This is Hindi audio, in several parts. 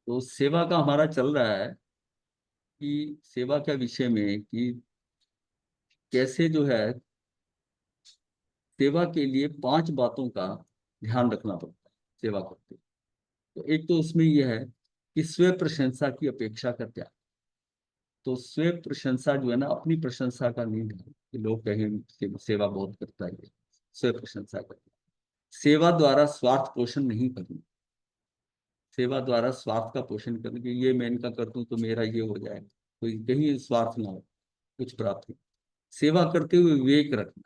तो सेवा का हमारा चल रहा है कि सेवा के विषय में कि कैसे जो है सेवा के लिए 5 बातों का ध्यान रखना पड़ता है सेवा करते हुए। तो एक तो उसमें यह है कि स्व प्रशंसा की अपेक्षा का त्याग। तो स्व प्रशंसा जो है ना, अपनी प्रशंसा का नहीं ध्यान कि लोग कहें कि सेवा बहुत करता है ये। स्व प्रशंसा का सेवा द्वारा स्वार्थ पोषण नहीं करना। सेवा द्वारा स्वार्थ का पोषण करने के ये मैं इनका कर दूं तो मेरा ये हो जाए, कोई कहीं स्वार्थ ना हो, कुछ प्राप्ति। सेवा करते हुए विवेक रखना।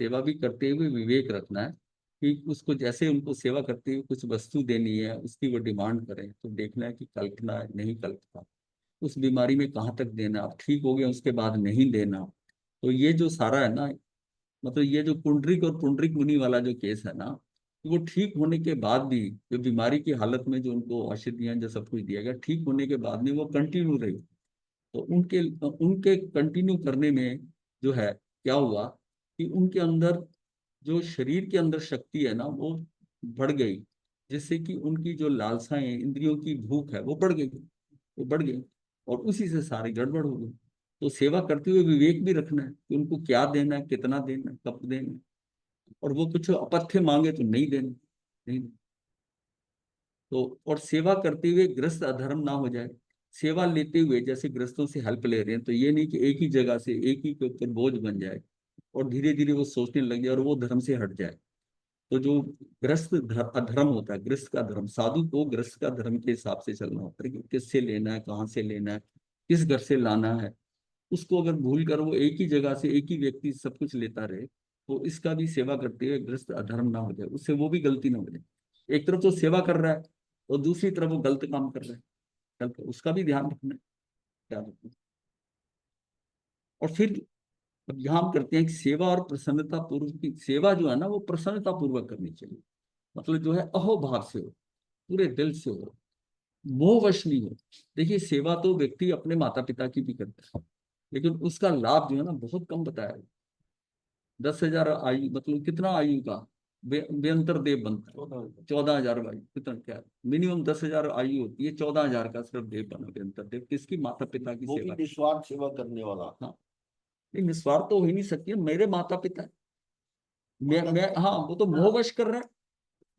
सेवा भी करते हुए विवेक रखना है कि उसको जैसे उनको सेवा करते हुए कुछ वस्तु देनी है, उसकी वो डिमांड करें तो देखना है कि कल्पना है नहीं कल्पना, उस बीमारी में कहाँ तक देना, आप ठीक हो गए उसके बाद नहीं देना। तो ये जो सारा है ना, मतलब ये जो पुंडरीक और पुंडरीक मुनि वाला जो केस है ना, वो ठीक होने के बाद भी, जो बीमारी की हालत में जो उनको औषधियां जो सब कुछ दिया गया, ठीक होने के बाद भी वो कंटिन्यू रही। तो उनके उनके कंटिन्यू करने में जो है क्या हुआ कि उनके अंदर जो शरीर के अंदर शक्ति है ना वो बढ़ गई, जिससे कि उनकी जो लालसाएं, इंद्रियों की भूख है वो बढ़ गई, वो बढ़ गई। और उसी से सारी गड़बड़ हो गई। तो सेवा करते हुए विवेक भी रखना है कि उनको क्या देना है, कितना देना है, कब देना है। और वो कुछ अपथ्य मांगे तो नहीं देना, नहीं। तो और सेवा करते हुए ग्रस्त अधर्म ना हो जाए। सेवा लेते हुए जैसे ग्रस्तों से हेल्प ले रहे हैं तो ये नहीं कि एक ही जगह से एक ही के ऊपर बोझ बन जाए और धीरे धीरे वो सोचने लग जाए और वो धर्म से हट जाए। तो जो अधर्म होता है, ग्रस्त का धर्म, साधु को ग्रस्त का धर्म के हिसाब से चलना होता है कि किससे लेना है, कहाँ से लेना है, किस घर से लाना है। उसको अगर भूल कर वो एक ही जगह से एक ही व्यक्ति सब कुछ लेता रहे तो इसका भी सेवा करते हुए ग्रस्त अधर्म ना हो जाए, उससे वो भी गलती ना हो जाए। एक तरफ तो सेवा कर रहा है और दूसरी तरफ वो गलत काम कर रहा है, गलत, उसका भी ध्यान रखना है, क्या रखना है। और फिर अब यहाँ हम करते हैं कि सेवा और प्रसन्नता पूर्वक की सेवा जो है ना वो प्रसन्नता पूर्वक करनी चाहिए। मतलब जो है अहोभाव से हो, पूरे दिल से हो, मोहवश नहीं हो। देखिए सेवा तो व्यक्ति अपने माता पिता की भी करता है, लेकिन उसका लाभ जो है ना बहुत कम बताया है। 10,000 आयु मतलब कितना आयु का बेअंतर देव बनता है, 14,000 आयु कितना क्या, मिनिमम 10,000 आयु होती है, 14,000 का सिर्फ देव बना बेअंतर देव, किसकी, माता पिता की वो भी सेवा। निस्वार्थ सेवा करने वाला। हाँ, नहीं निस्वार्थ तो हो ही नहीं सकती है, मेरे माता पिता, मैं हाँ वो तो मोहवश कर रहा है,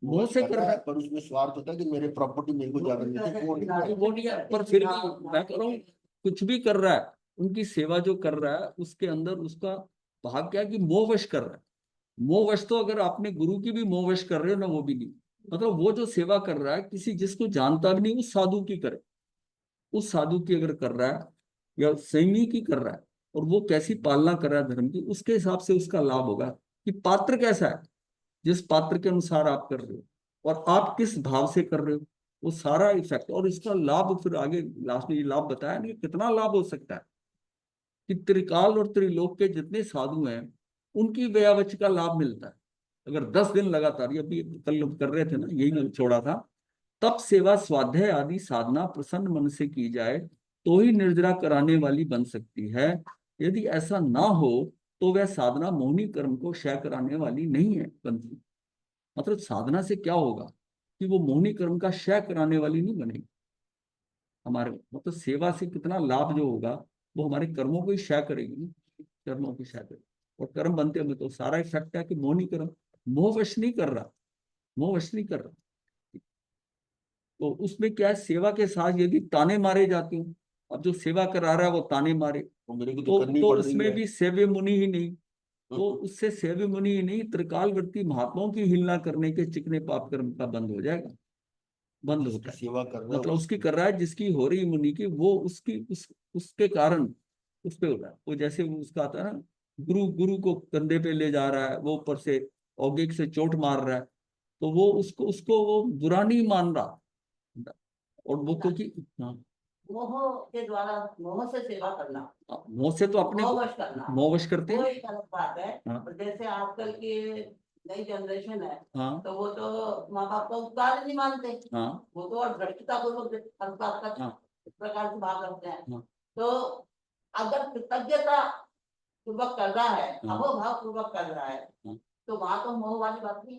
वो मोह बस से कर कर रहा रहा है, है। पर उसमें स्वार्थ होता है कि मेरे प्रॉपर्टी मेरे को ज्यादा मिलती, वो नहीं है। वो नहीं है, पर फिर भी मैं कह रहा हूँ कुछ भी कर रहा है, उनकी सेवा जो कर रहा है उसके अंदर उसका भाग क्या है कि मोहवश कर रहा है। मोहवश तो अगर आपने गुरु की भी मोहवश कर रहे हो ना, वो भी नहीं। मतलब वो जो सेवा कर रहा है किसी जिसको जानता भी नहीं, उस साधु की करे, उस साधु की अगर कर रहा है या संयमी की कर रहा है, और वो कैसी पालना कर रहा है धर्म की, उसके हिसाब से उसका लाभ होगा कि पात्र कैसा है, जिस पात्र के अनुसार आप कर रहे हो और आप किस भाव से कर रहे हो, वो सारा इफेक्ट। और इसका लाभ फिर आगे लास्ट में ये लाभ बताया नहीं, कितना लाभ हो सकता है कि त्रिकाल और त्रिलोक के जितने साधु हैं उनकी व्यावच का लाभ मिलता है। अगर 10 दिन लगातार, ये अभी कल कर रहे थे ना, यही मैं छोड़ा था, तप सेवा स्वाध्याय आदि साधना प्रसन्न मन से की जाए तो ही निर्जरा कराने वाली बन सकती है। यदि ऐसा ना हो तो वह साधना मोहिनी कर्म को क्षय कराने वाली नहीं है बनती। मतलब साधना से क्या होगा कि वो मोहिनी कर्म का क्षय कराने वाली नहीं बनेगी हमारे, मतलब सेवा से कितना लाभ जो होगा वो हमारे कर्मों को ही क्षय करेगी ना, कर्मों की क्षय करेगी। और कर्म बनते हैं तो सारा इफेक्ट है कि मोहिनी कर्म, मोहवश नहीं कर रहा, मोहवश नहीं कर रहा। तो उसमें क्या है, सेवा के साथ यदि ताने मारे जाते हो, अब जो सेवा करा रहा है वो ताने मारे, वो मेरे को तो तो करनी तो पड़ रही उसमें है। भी सेव्य मुनि ही नहीं। तो उससे सेव्य मुनि ही नहीं, त्रिकालवर्ती महात्माओं की हिलना करने के चिकने पाप कर्म का बंद हो जाएगा, बंद जिसकी होता है। सेवा कर रहा है मतलब उसकी उसकी। कर रहा है जिसकी हो रही मुनि की, वो उसकी उसके कारण उस पे हो रहा है। वो जैसे वो उसका आता है ना, गुरु गुरु को कंधे पे ले जा रहा है, वो ऊपर से औगिक से चोट मार रहा है, तो वो उसको उसको वो बुरा नहीं मान रहा। और वो क्योंकि हाँ, मोह के द्वारा मोह से सेवा करना, मोह से तो अपने मोहवश करना, मोहवश करते वो हैं। एक अलग बात है। हाँ और जैसे आजकल की नई जनरेशन है, हाँ तो वो तो माँ बाप का उपकार ही नहीं मानते। हाँ वो तो और दृढ़ता पूर्वक संस्कार का हाँ इस प्रकार से भाग रखते हैं। हाँ तो अगर कृतज्ञता पूर्वक कर रहा है, हाँ अहोभाव पूर्वक कर रहा है, हाँ। तो वहां तो मोह वाली बात नहीं।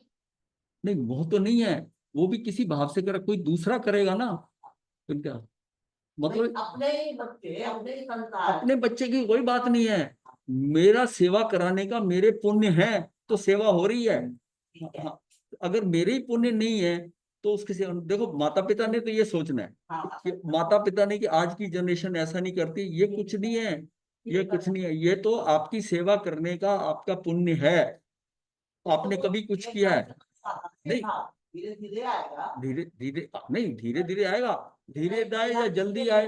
नहीं मोह तो नहीं है, वो भी किसी भाव से करे, कोई दूसरा करेगा ना, तो क्या मतलब अपने ही बच्चे, अपने ही संतान। अपने बच्चे की कोई बात नहीं है, मेरा सेवा कराने का मेरे पुण्य है तो सेवा हो रही है। ठीक है। हाँ, अगर मेरे ही पुण्य नहीं है तो उसके सेवा, देखो माता पिता ने तो ये सोचना है हाँ, कि माता पिता ने कि आज की जनरेशन ऐसा नहीं करती, ये कुछ नहीं है, ये कुछ नहीं है, ये तो आपकी सेवा करने का आपका पुण्य है, आपने कभी कुछ किया है नहीं, धीरे धीरे आएगा। धीरे धीरे नहीं, धीरे धीरे आएगा, धीरे आए या जल्दी आए।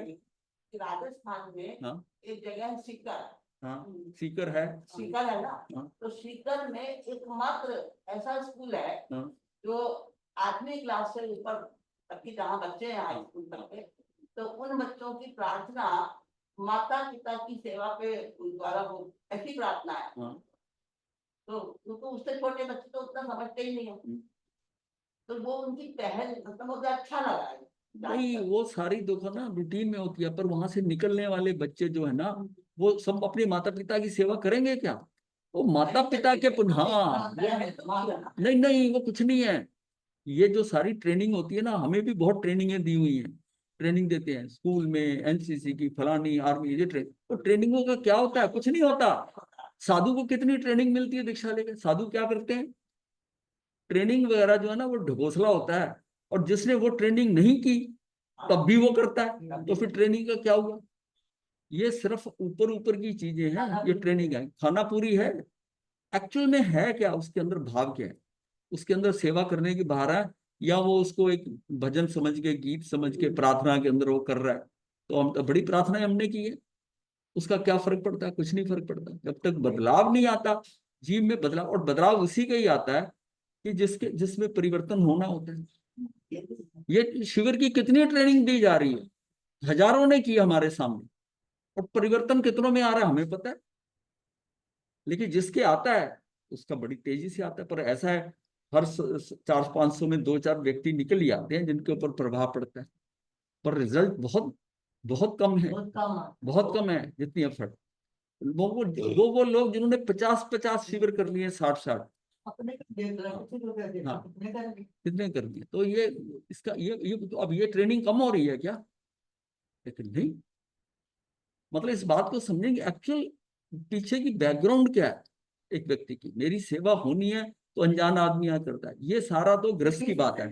राजस्थान में हाँ एक जगह है सीकर। हाँ, सीकर है। सीकर है ना। हाँ तो सीकर में एकमात्र ऐसा स्कूल है हाँ जो 8वीं क्लास से ऊपर तक की, जहाँ बच्चे हैं हाई स्कूल तक के, तो उन बच्चों की प्रार्थना माता पिता की सेवा पे द्वारा वो ऐसी प्रार्थना है। हाँ। तो क्योंकि उससे छोटे बच्चे तो उतना समझते ही नहीं है, तो वो उनकी पहल, मतलब मुझे अच्छा लगा है। नहीं, वो सारी देखो ना रूटीन में होती है, पर वहां से निकलने वाले बच्चे जो है ना, वो सब अपने माता पिता की सेवा करेंगे क्या? वो माता पिता के हाँ, नहीं नहीं, वो कुछ नहीं है। ये जो सारी ट्रेनिंग होती है ना, हमें भी बहुत ट्रेनिंगें दी हुई हैं, ट्रेनिंग देते हैं स्कूल में, एनसीसी की, फलानी, आर्मी, ये तो ट्रेनिंगों का क्या होता है? कुछ नहीं होता। साधु को कितनी ट्रेनिंग मिलती है दीक्षा लेकर, साधु क्या करते हैं? ट्रेनिंग वगैरह जो है ना वो ढकोसला होता है, और जिसने वो ट्रेनिंग नहीं की तब भी वो करता है, तो फिर ट्रेनिंग का क्या हुआ? ये सिर्फ ऊपर ऊपर की चीजें हैं, ये ट्रेनिंग है, खाना पूरी है। एक्चुअल में है क्या उसके अंदर, भाव क्या है उसके अंदर? सेवा करने की भार है, या वो उसको एक भजन समझ के, गीत समझ के, प्रार्थना के अंदर वो कर रहा है? तो हम तो बड़ी प्रार्थनाएं हमने की है, उसका क्या फर्क पड़ता है? कुछ नहीं फर्क पड़ता जब तक बदलाव नहीं आता, जीव में बदलाव। और बदलाव उसी का ही आता है कि जिसमें परिवर्तन होना होता है। ये शिविर की कितनी ट्रेनिंग दी जा रही है, हजारों ने की हमारे सामने, और परिवर्तन कितनों में आ रहा है हमें पता है, लेकिन जिसके आता है उसका बड़ी तेजी से आता है। पर ऐसा है, हर 400-500 में 2-4 व्यक्ति निकल ही आते हैं जिनके ऊपर प्रभाव पड़ता है, पर रिजल्ट बहुत बहुत कम है, बहुत कम है जितनी एफर्ट। वो लोग जिन्होंने 50-50 शिविर कर लिए, 60-60, हाँ, कितने कर लिए? तो ये इसका ये तो अब ये ट्रेनिंग कम हो रही है क्या? लेकिन नहीं, मतलब इस बात को समझेंगे एक्चुअल पीछे की बैकग्राउंड क्या है एक व्यक्ति की। मेरी सेवा होनी है तो अनजान आदमी यहाँ करता है, ये सारा तो ग्रस्त की बात है।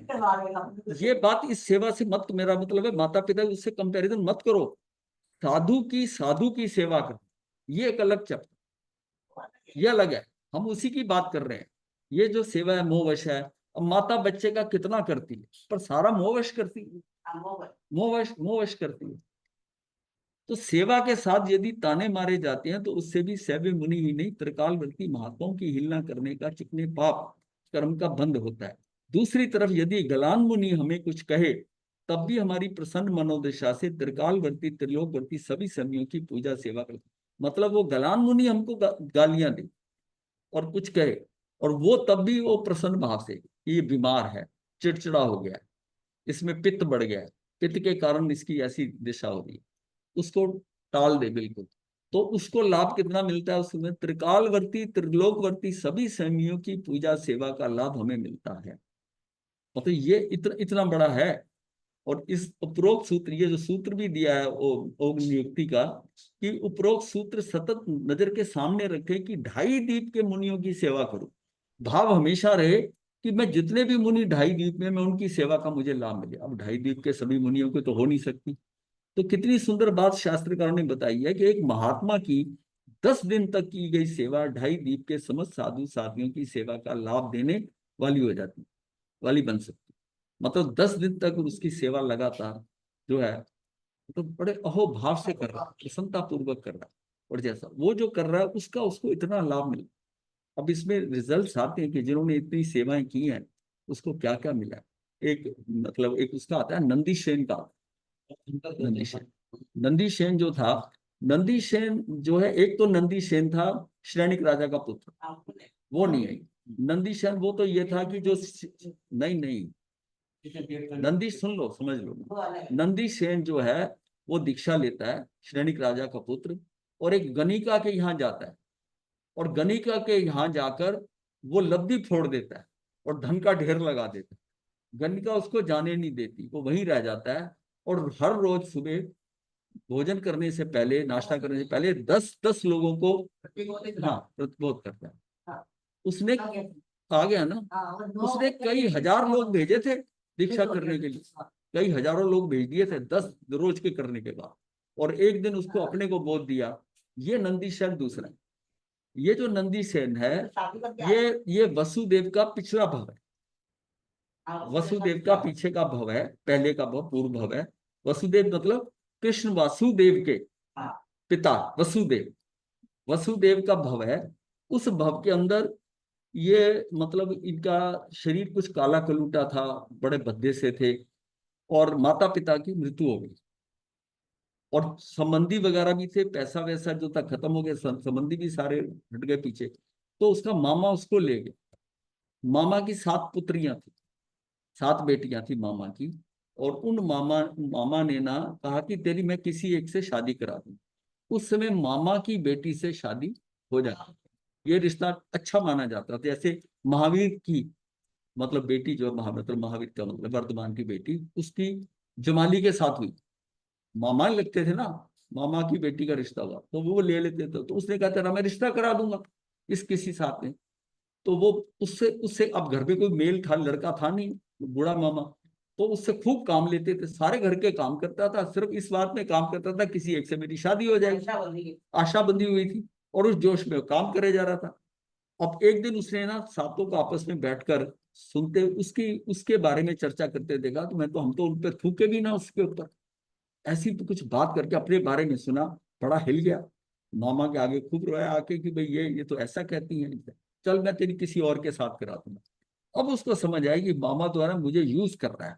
ये बात इस सेवा से मत, मेरा मतलब है माता पिता उससे कंपैरिजन मत करो। साधु की सेवा कर, ये एक अलग चैप्टर, ये अलग है, हम उसी की बात कर रहे हैं। ये जो सेवा है मोहवश है, अब माता बच्चे का कितना करती है, पर सारा मोहवश करती है, मोहवश करती है। तो सेवा के साथ यदि ताने मारे जाते हैं तो उससे भी सैव्य मुनि ही नहीं, त्रिकालवर्ती महात्माओं की हिलना करने का, चिकने पाप कर्म का बंद होता है। दूसरी तरफ यदि गलान मुनि हमें कुछ कहे तब भी हमारी प्रसन्न मनोदशा से त्रिकालवर्ती, त्रिलोकवर्ती सभी समियों की पूजा सेवा करते। मतलब वो गलान मुनि हमको गालियां दे और कुछ कहे, और वो तब भी वो प्रसन्न भाव से, ये बीमार है, चिड़चिड़ा हो गया है, इसमें पित्त बढ़ गया है, पित्त के कारण इसकी ऐसी दिशा हो रही है, उसको टाल दे बिल्कुल। तो उसको लाभ कितना मिलता है उसमें? त्रिकालवर्ती, त्रिलोकवर्ती सभी संयमियों की पूजा सेवा का लाभ हमें मिलता है। मतलब ये इतना इतना बड़ा है। और इस उपरोक्त सूत्र, ये जो सूत्र भी दिया है ओम नियुक्ति का, कि उपरोक्त सूत्र सतत नजर के सामने रखे कि 2.5 द्वीप के मुनियों की सेवा करूं। भाव हमेशा रहे कि मैं जितने भी मुनि 2.5 द्वीप में, मैं उनकी सेवा का मुझे लाभ मिले। अब 2.5 द्वीप के सभी मुनियों को तो हो नहीं सकती। तो कितनी सुंदर बात शास्त्रकारों ने बताई है कि एक महात्मा की 10 दिन तक की गई सेवा 2.5 द्वीप के समस्त साधु साधियों की सेवा का लाभ देने वाली हो जाती, वाली बन सकती। मतलब 10 दिन तक उसकी सेवा लगातार जो है, तो बड़े अहोभाव से कर रहा है, प्रसन्नता पूर्वक कर रहा है, और जैसा वो जो कर रहा है उसका उसको इतना लाभ मिला। अब इसमें रिजल्ट आते हैं कि जिन्होंने इतनी सेवाएं की हैं उसको क्या क्या मिला। एक मतलब एक उसका आता है नंदीसेन का, नंदीसेन, नंदीसेन जो था, नंदीसेन जो है, एक तो नंदीसेन था श्रेणिक राजा का पुत्र, वो नहीं है। नंदीसेन वो तो ये था कि जो, नहीं नहीं, नंदी सुन लो, समझ लो, नंदीसेन जो है वो दीक्षा लेता है, श्रेणिक राजा का पुत्र, और एक गणिका के यहाँ जाता है, और गणिका के यहाँ जाकर वो लब्धि फोड़ देता है और धन का ढेर लगा देता है। गणिका उसको जाने नहीं देती, वो वहीं रह जाता है। और हर रोज सुबह भोजन करने से पहले, नाश्ता करने से पहले 10-10 लोगों को हाँ प्रतिबोध करता है। उसने आ गया ना, उसने कई हजार लोग भेजे थे दीक्षा करने के लिए, कई हजारों लोग भेज दिए थे 10 रोज के करने के बाद। और एक दिन उसको अपने को बोध दिया। ये नंदी सेन दूसरा है। ये जो नंदी सेन है, ये वसुदेव का पिछला भव है। वसुदेव का पीछे का भव है, पहले का भव पूर्व भव है। वसुदेव मतलब कृष्ण वासुदेव के पिता वसुदेव, वसुदेव का भव है। उस भव के अंदर ये मतलब इनका शरीर कुछ काला कलूटा था, बड़े भद्दे से थे, और माता पिता की मृत्यु हो गई। और संबंधी वगैरह भी थे, पैसा वैसा जो था खत्म हो गया, संबंधी भी सारे हट गए पीछे। तो उसका मामा उसको ले गया। मामा की 7 पुत्रियां थी, 7 बेटियां थी मामा की। और उन मामा ने ना कहा कि तेरी मैं किसी एक से शादी करा दूं। उस समय मामा की बेटी से शादी हो जाती, ये रिश्ता अच्छा माना जाता था। जैसे महावीर की मतलब बेटी जो मतलब महावीर का मतलब वर्धमान की बेटी, उसकी जमाली के साथ हुई। मामा लगते थे ना, मामा की बेटी का रिश्ता हुआ तो वो ले लेते थे। तो उसने कहा तेरा मैं रिश्ता करा दूंगा इस किसी साथ में। तो वो उससे उससे अब घर पे कोई मेल था, लड़का था नहीं, बूढ़ा मामा। तो उससे खूब काम लेते थे, सारे घर के काम करता था, सिर्फ इस बात में काम करता था किसी एक से मेरी शादी हो जाएगी, आशा बंधी हुई थी। और उस जोश में काम करे जा रहा था। अब एक दिन उसने ना सातों को आपस में बैठकर सुनते उसकी उसके बारे में चर्चा करते देखा। तो हम तो उन पर थूके भी ना उसके ऊपर, ऐसी तो कुछ बात करके अपने बारे में सुना, बड़ा हिल गया। मामा के आगे खूब रोया आके कि भाई ये तो ऐसा कहती है, चल मैं तेरी किसी और के साथ करा दूंगा। अब उसको समझ आया कि मामा तो है ना मुझे यूज कर रहा है,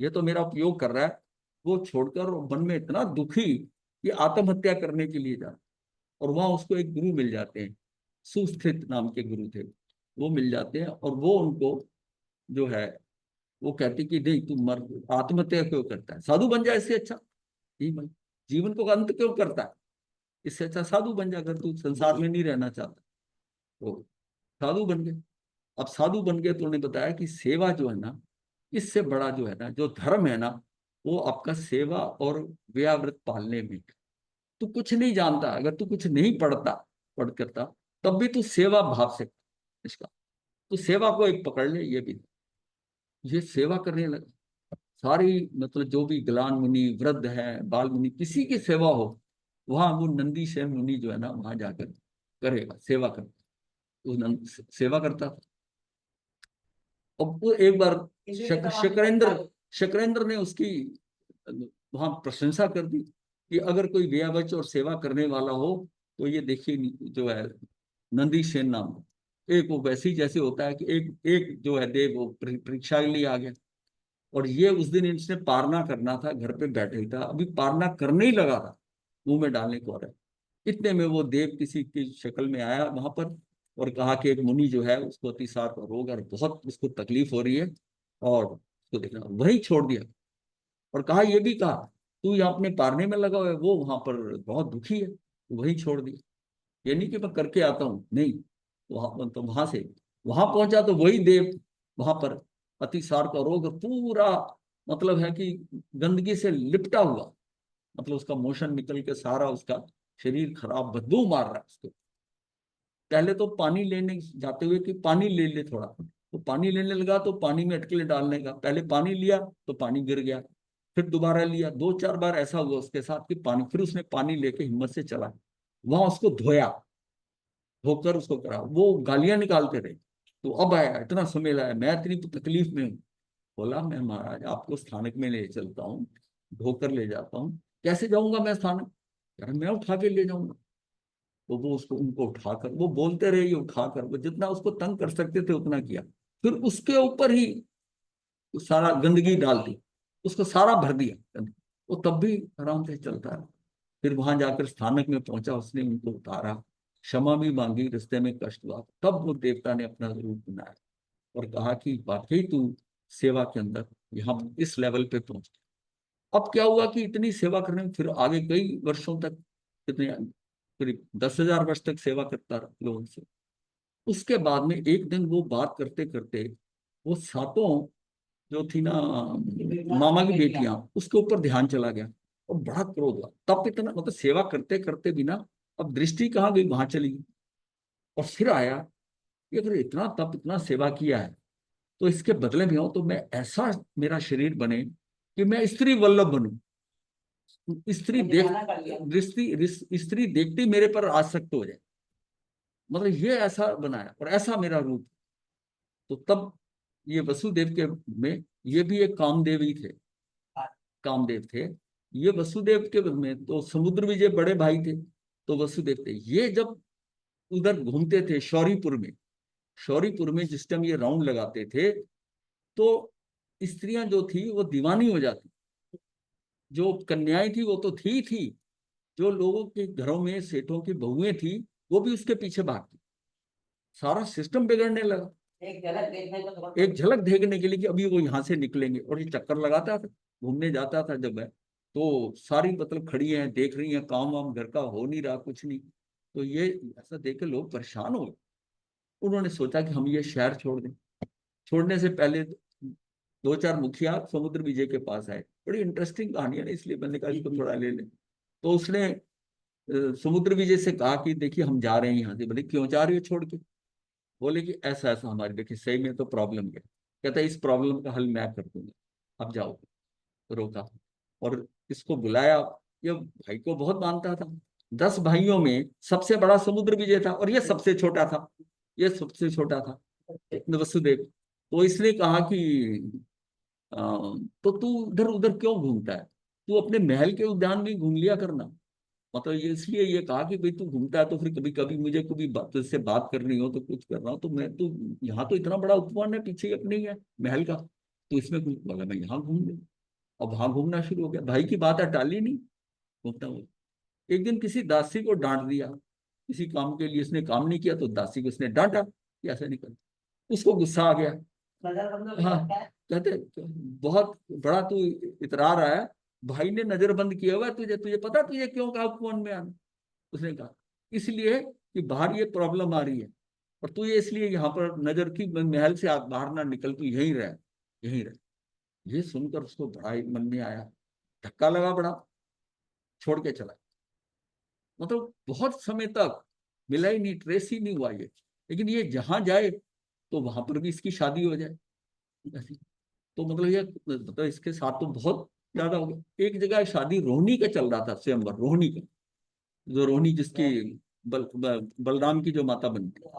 ये तो मेरा उपयोग कर रहा है। वो छोड़कर मन में इतना दुखी कि आत्महत्या करने के लिए जा। और वहां उसको एक गुरु मिल जाते हैं, सुस्थित नाम के गुरु थे, वो मिल जाते हैं। और वो उनको जो है वो कहते कि नहीं तू मर, आत्महत्या क्यों करता है, साधु बन जाए इससे अच्छा। नहीं भाई, जीवन को अंत क्यों करता है, इससे अच्छा साधु बन जा, अगर तू संसार में नहीं रहना चाहता। तो साधु बन गए। अब साधु बन गए तो उन्होंने बताया कि सेवा जो है ना, इससे बड़ा जो है ना, जो धर्म है ना, वो आपका सेवा और व्याव्रत पालने में। तू कुछ नहीं जानता, अगर तू कुछ नहीं पढ़ करता, तब भी तू सेवा भाव से इसका, तू सेवा को एक पकड़ ले। ये भी ये सेवा करने लगा। सारी मतलब जो भी गलान मुनि, वृद्ध है, बाल मुनि, किसी की सेवा हो, वहां वो नंदी सेन मुनि जो है ना वहां जाकर करेगा, सेवा कर। वो सेवा करता था। अब वो एक बार शकरेंद्र ने उसकी वहां प्रशंसा कर दी कि अगर कोई व्यावच और सेवा करने वाला हो तो ये देखिए जो है नंदी सेन नाम, एक वो वैसे ही जैसे होता है कि एक एक जो है देव वो परीक्षा के लिए आ गया। और ये उस दिन इसने पारना करना था, घर पे बैठे ही था, अभी पारना करने ही लगा था, मुंह में डालने को आ रहा है। इतने में वो देव किसी की शक्ल में आया वहां पर, और कहा कि एक मुनि जो है उसको अतिसार का रोग है, बहुत उसको तकलीफ हो रही है, और उसको देखना। वही छोड़ दिया। और कहा ये भी कहा तू यहाँ अपने पारने में लगा हुआ है, वो वहां पर बहुत दुखी है, वही छोड़ दिया। ये नहीं कि मैं करके आता हूँ, नहीं। वहां तो वहां से वहां पहुंचा तो वही देव वहां पर अतिसार का रोग पूरा मतलब है कि गंदगी से लिपटा हुआ, मतलब उसका मोशन निकल के सारा उसका शरीर खराब बदबू मार रहा है उसको। पहले तो पानी लेने जाते हुए कि पानी ले ले थोड़ा, तो पानी लेने लगा तो पानी में अटकले डालने का, पहले पानी लिया तो पानी गिर गया, फिर दोबारा लिया, 2-4 बार ऐसा हुआ उसके साथ कि पानी, फिर उसने पानी लेके हिम्मत से चला, वहां उसको धोया, धोकर उसको करा, वो गालियां निकालते रहे। तो अब आया, इतना समय लाया, मैं इतनी तकलीफ में हूँ। बोला मैं महाराज आपको स्थानक में ले चलता हूँ, धोकर ले जाता हूँ। कैसे जाऊंगा मैं स्थानक, यार मैं उठा के ले जाऊंगा। तो वो उसको उनको उठाकर, वो बोलते रहे ये उठाकर, वो जितना उसको तंग कर सकते थे उतना किया। फिर उसके ऊपर ही सारा गंदगी डाल दी, उसको सारा भर दिया गंदगी। वो तब भी आराम से चलता है। फिर वहां जाकर स्थानक में पहुंचा, उसने उनको उतारा, क्षमा भी मांगी, रिश्ते में कष्ट हुआ, तब वो देवता ने अपना रूप बनाया और कहा कि वाकई तू सेवा के अंदर यहाँ इस लेवल पे पहुंच गया। अब क्या हुआ कि इतनी सेवा करने में फिर आगे कई वर्षों तक, कितने करीब 10,000 वर्ष तक सेवा करता रहा लोगों से। उसके बाद में एक दिन वो बात करते करते वो सातों जो थी ना मामा की बेटियां, उसके ऊपर ध्यान चला गया और बड़ा क्रोध हुआ। तब इतना मतलब सेवा करते करते भी ना अब दृष्टि कहाँ गई, वहां चली गई। और फिर आया कि अगर इतना तप इतना सेवा किया है तो इसके बदले में हो तो मैं ऐसा मेरा शरीर बने कि मैं स्त्री वल्लभ बनूं, स्त्री देख दिखाना कर लिया। स्त्री देखते ही मेरे पर आसक्त हो जाए, मतलब ये ऐसा बनाया और ऐसा मेरा रूप। तो तब ये वसुदेव के में ये भी एक कामदेव ही थे, कामदेव थे ये वसुदेव के में। तो समुद्र विजय बड़े भाई थे, तो वसुदेव थे। ये जब उधर घूमते थे शौरीपुर में, शौरीपुर में जिस टाइम ये राउंड लगाते थे तो स्त्रियां जो थी वो दीवानी हो जाती, जो कन्याएं थी वो तो थी, जो लोगों के घरों में सेठों की बहुएं थी वो भी उसके पीछे भागती। सारा सिस्टम बिगड़ने लगा। एक झलक देखने को बहुत एक झलक देखने के लिए कि अभी वो यहाँ से निकलेंगे, और ये चक्कर लगाता था, घूमने जाता था जब मैं, तो सारी मतलब खड़ी हैं देख रही हैं, काम वाम घर का हो नहीं रहा कुछ नहीं। तो ये ऐसा देख के लोग परेशान हो गए। उन्होंने सोचा कि हम ये शहर छोड़ दें। छोड़ने से पहले दो चार मुखिया समुद्र विजय के पास आए। बड़ी इंटरेस्टिंग कहानी है ना, इसलिए मैंने कहा इसको थोड़ा ले लें। तो उसने समुद्र विजय से कहा कि देखिए हम जा रहे हैं यहाँ से। बोले क्यों जा रहे हो छोड़ के? बोले कि ऐसा ऐसा हमारी, देखिए सही में तो प्रॉब्लम है। कहता है इस प्रॉब्लम का हल मैं कर दूंगा, अब जाओ। रोका और इसको बुलाया। ये भाई को बहुत मानता था। 10 भाइयों में सबसे बड़ा समुद्र विजय था और ये सबसे छोटा था, ये सबसे छोटा था वसुदेव। तो इसने कहा कि अ, तो तू इधर उधर क्यों घूमता है, तू अपने महल के उद्यान में घूम लिया करना। मतलब ये इसलिए ये कहा कि भाई तू घूमता है तो फिर कभी कभी मुझे कभी तुझसे बात करनी हो तो कुछ कर रहा हूँ तो मैं तो यहाँ तो इतना बड़ा उपवन है पीछे ही अपने ही है महल का, तो इसमें कुछ बोला मैं यहाँ घूम लूँ। अब वहां घूमना शुरू हो गया। भाई की बात है टाली नहीं, घूमता हुआ। एक दिन किसी दासी को डांट दिया, किसी काम के लिए उसने काम नहीं किया तो दासी को उसने डांटा कि ऐसा नहीं करता। उसको गुस्सा आ गया। नजरबंद हो हाँ, जाता है। कहते बहुत बड़ा तू इतरा रहा है, भाई ने नजरबंद किया हुआ है तुझे, तुझे पता तुझे क्यों कहा उपवन में आना? उसने कहा इसलिए कि बाहर ये प्रॉब्लम आ रही है और तू ये इसलिए यहाँ पर नजर की महल से बाहर ना निकल, तू यहीं रह, यहीं रह। ये सुनकर उसको बड़ा ही मन में आया, धक्का लगा बड़ा, छोड़ के चला। मतलब बहुत समय तक मिला ही नहीं, ट्रेस ही नहीं हुआ ये। लेकिन ये जहां जाए तो वहां पर भी इसकी शादी हो जाए ऐसी। तो मतलब ये मतलब इसके साथ तो बहुत ज्यादा हो गया। एक जगह शादी रोहिणी का चल रहा था, स्वयंवर रोहिणी का, जो रोहिणी जिसकी बलराम की जो माता बनती है,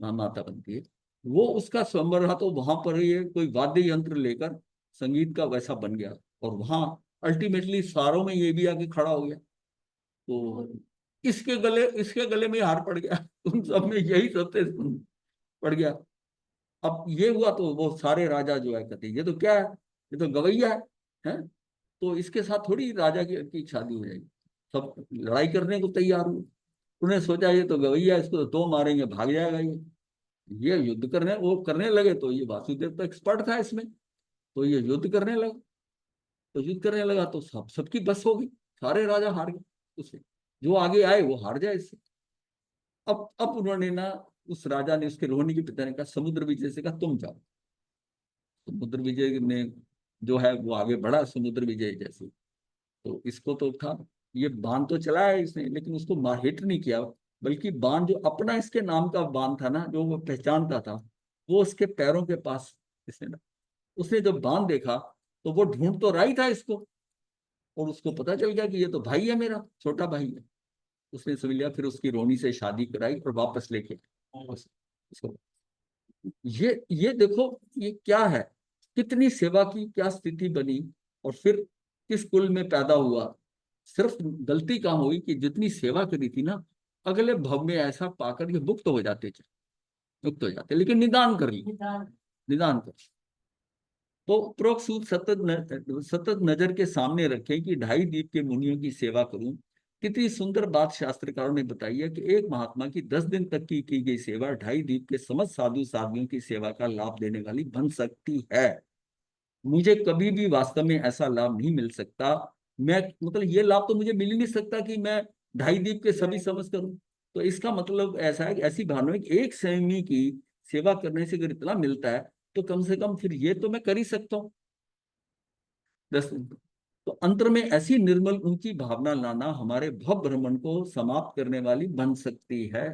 हाँ माता बनती है, वो उसका स्वयंवर रहा। तो वहां पर ये कोई वाद्य यंत्र लेकर संगीत का वैसा बन गया और वहां अल्टीमेटली सारों में ये भी आके खड़ा हो गया। तो इसके गले में हार पड़ गया उन सब में यही सबसे पड़ गया। अब ये हुआ तो वो सारे राजा जो है कहते ये तो क्या है, ये तो गवैया है? तो इसके साथ थोड़ी राजा की शादी हो जाएगी। सब लड़ाई करने को तैयार हुए। उन्हें सोचा ये तो गवैया, इसको तो मारेंगे भाग जाएगा ये युद्ध करने वो करने लगे। तो ये वासुदेव तो एक्सपर्ट था इसमें, तो ये युद्ध करने लगा। तो युद्ध करने लगा तो सबकी बस हो गई, सारे राजा हार गए उससे। जो आगे आए वो हार जाए इससे। अब उन्होंने ना, उस राजा ने, उसके रोहिणी के पिता ने कहा समुद्र विजय से कहा तुम जाओ। समुद्र विजय ने जो है वो आगे बढ़ा समुद्र विजय जैसे। तो इसको तो था, ये बांध तो चलाया इसने लेकिन उसको हिट नहीं किया। बल्कि बांध जो अपना इसके नाम का बांध था ना, जो वो पहचानता था, वो उसके पैरों के पास इसने उसने जब बांध देखा तो वो ढूंढ तो रहा ही था इसको, और उसको पता चल गया कि ये तो भाई है, मेरा छोटा भाई है। उसने समझ लिया, फिर उसकी रोनी से शादी कराई और वापस लेके उसको। ये देखो ये क्या है, कितनी सेवा की क्या स्थिति बनी, और फिर किस कुल में पैदा हुआ। सिर्फ गलती काम हुई कि जितनी सेवा करी थी ना, अगले भव में ऐसा पाकर ये मुक्त हो जाते थे, मुक्त हो जाते, लेकिन निदान कर ली, निदान कर। तो उपरोक्त सूत सतत नजर के सामने रखें कि 2.5 दीप के मुनियों की सेवा करूं। कितनी सुंदर बात शास्त्रकारों ने बताई है कि एक महात्मा की 10 दिन तक की गई सेवा 2.5 दीप के समस्त साधु साधियों की सेवा का लाभ देने वाली बन सकती है। मुझे कभी भी वास्तव में ऐसा लाभ नहीं मिल सकता। मैं मतलब ये लाभ तो मुझे मिल ही नहीं सकता कि मैं 2.5 दीप के सभी समझ करूं। तो इसका मतलब ऐसा है कि ऐसी भावना है कि एक संयमी की सेवा करने से अगर इतना मिलता है तो कम से कम फिर ये तो मैं कर ही सकता हूँ। तो अंतर में ऐसी निर्मल ऊंची भावना लाना हमारे भव भ्रमण को समाप्त करने वाली बन सकती है।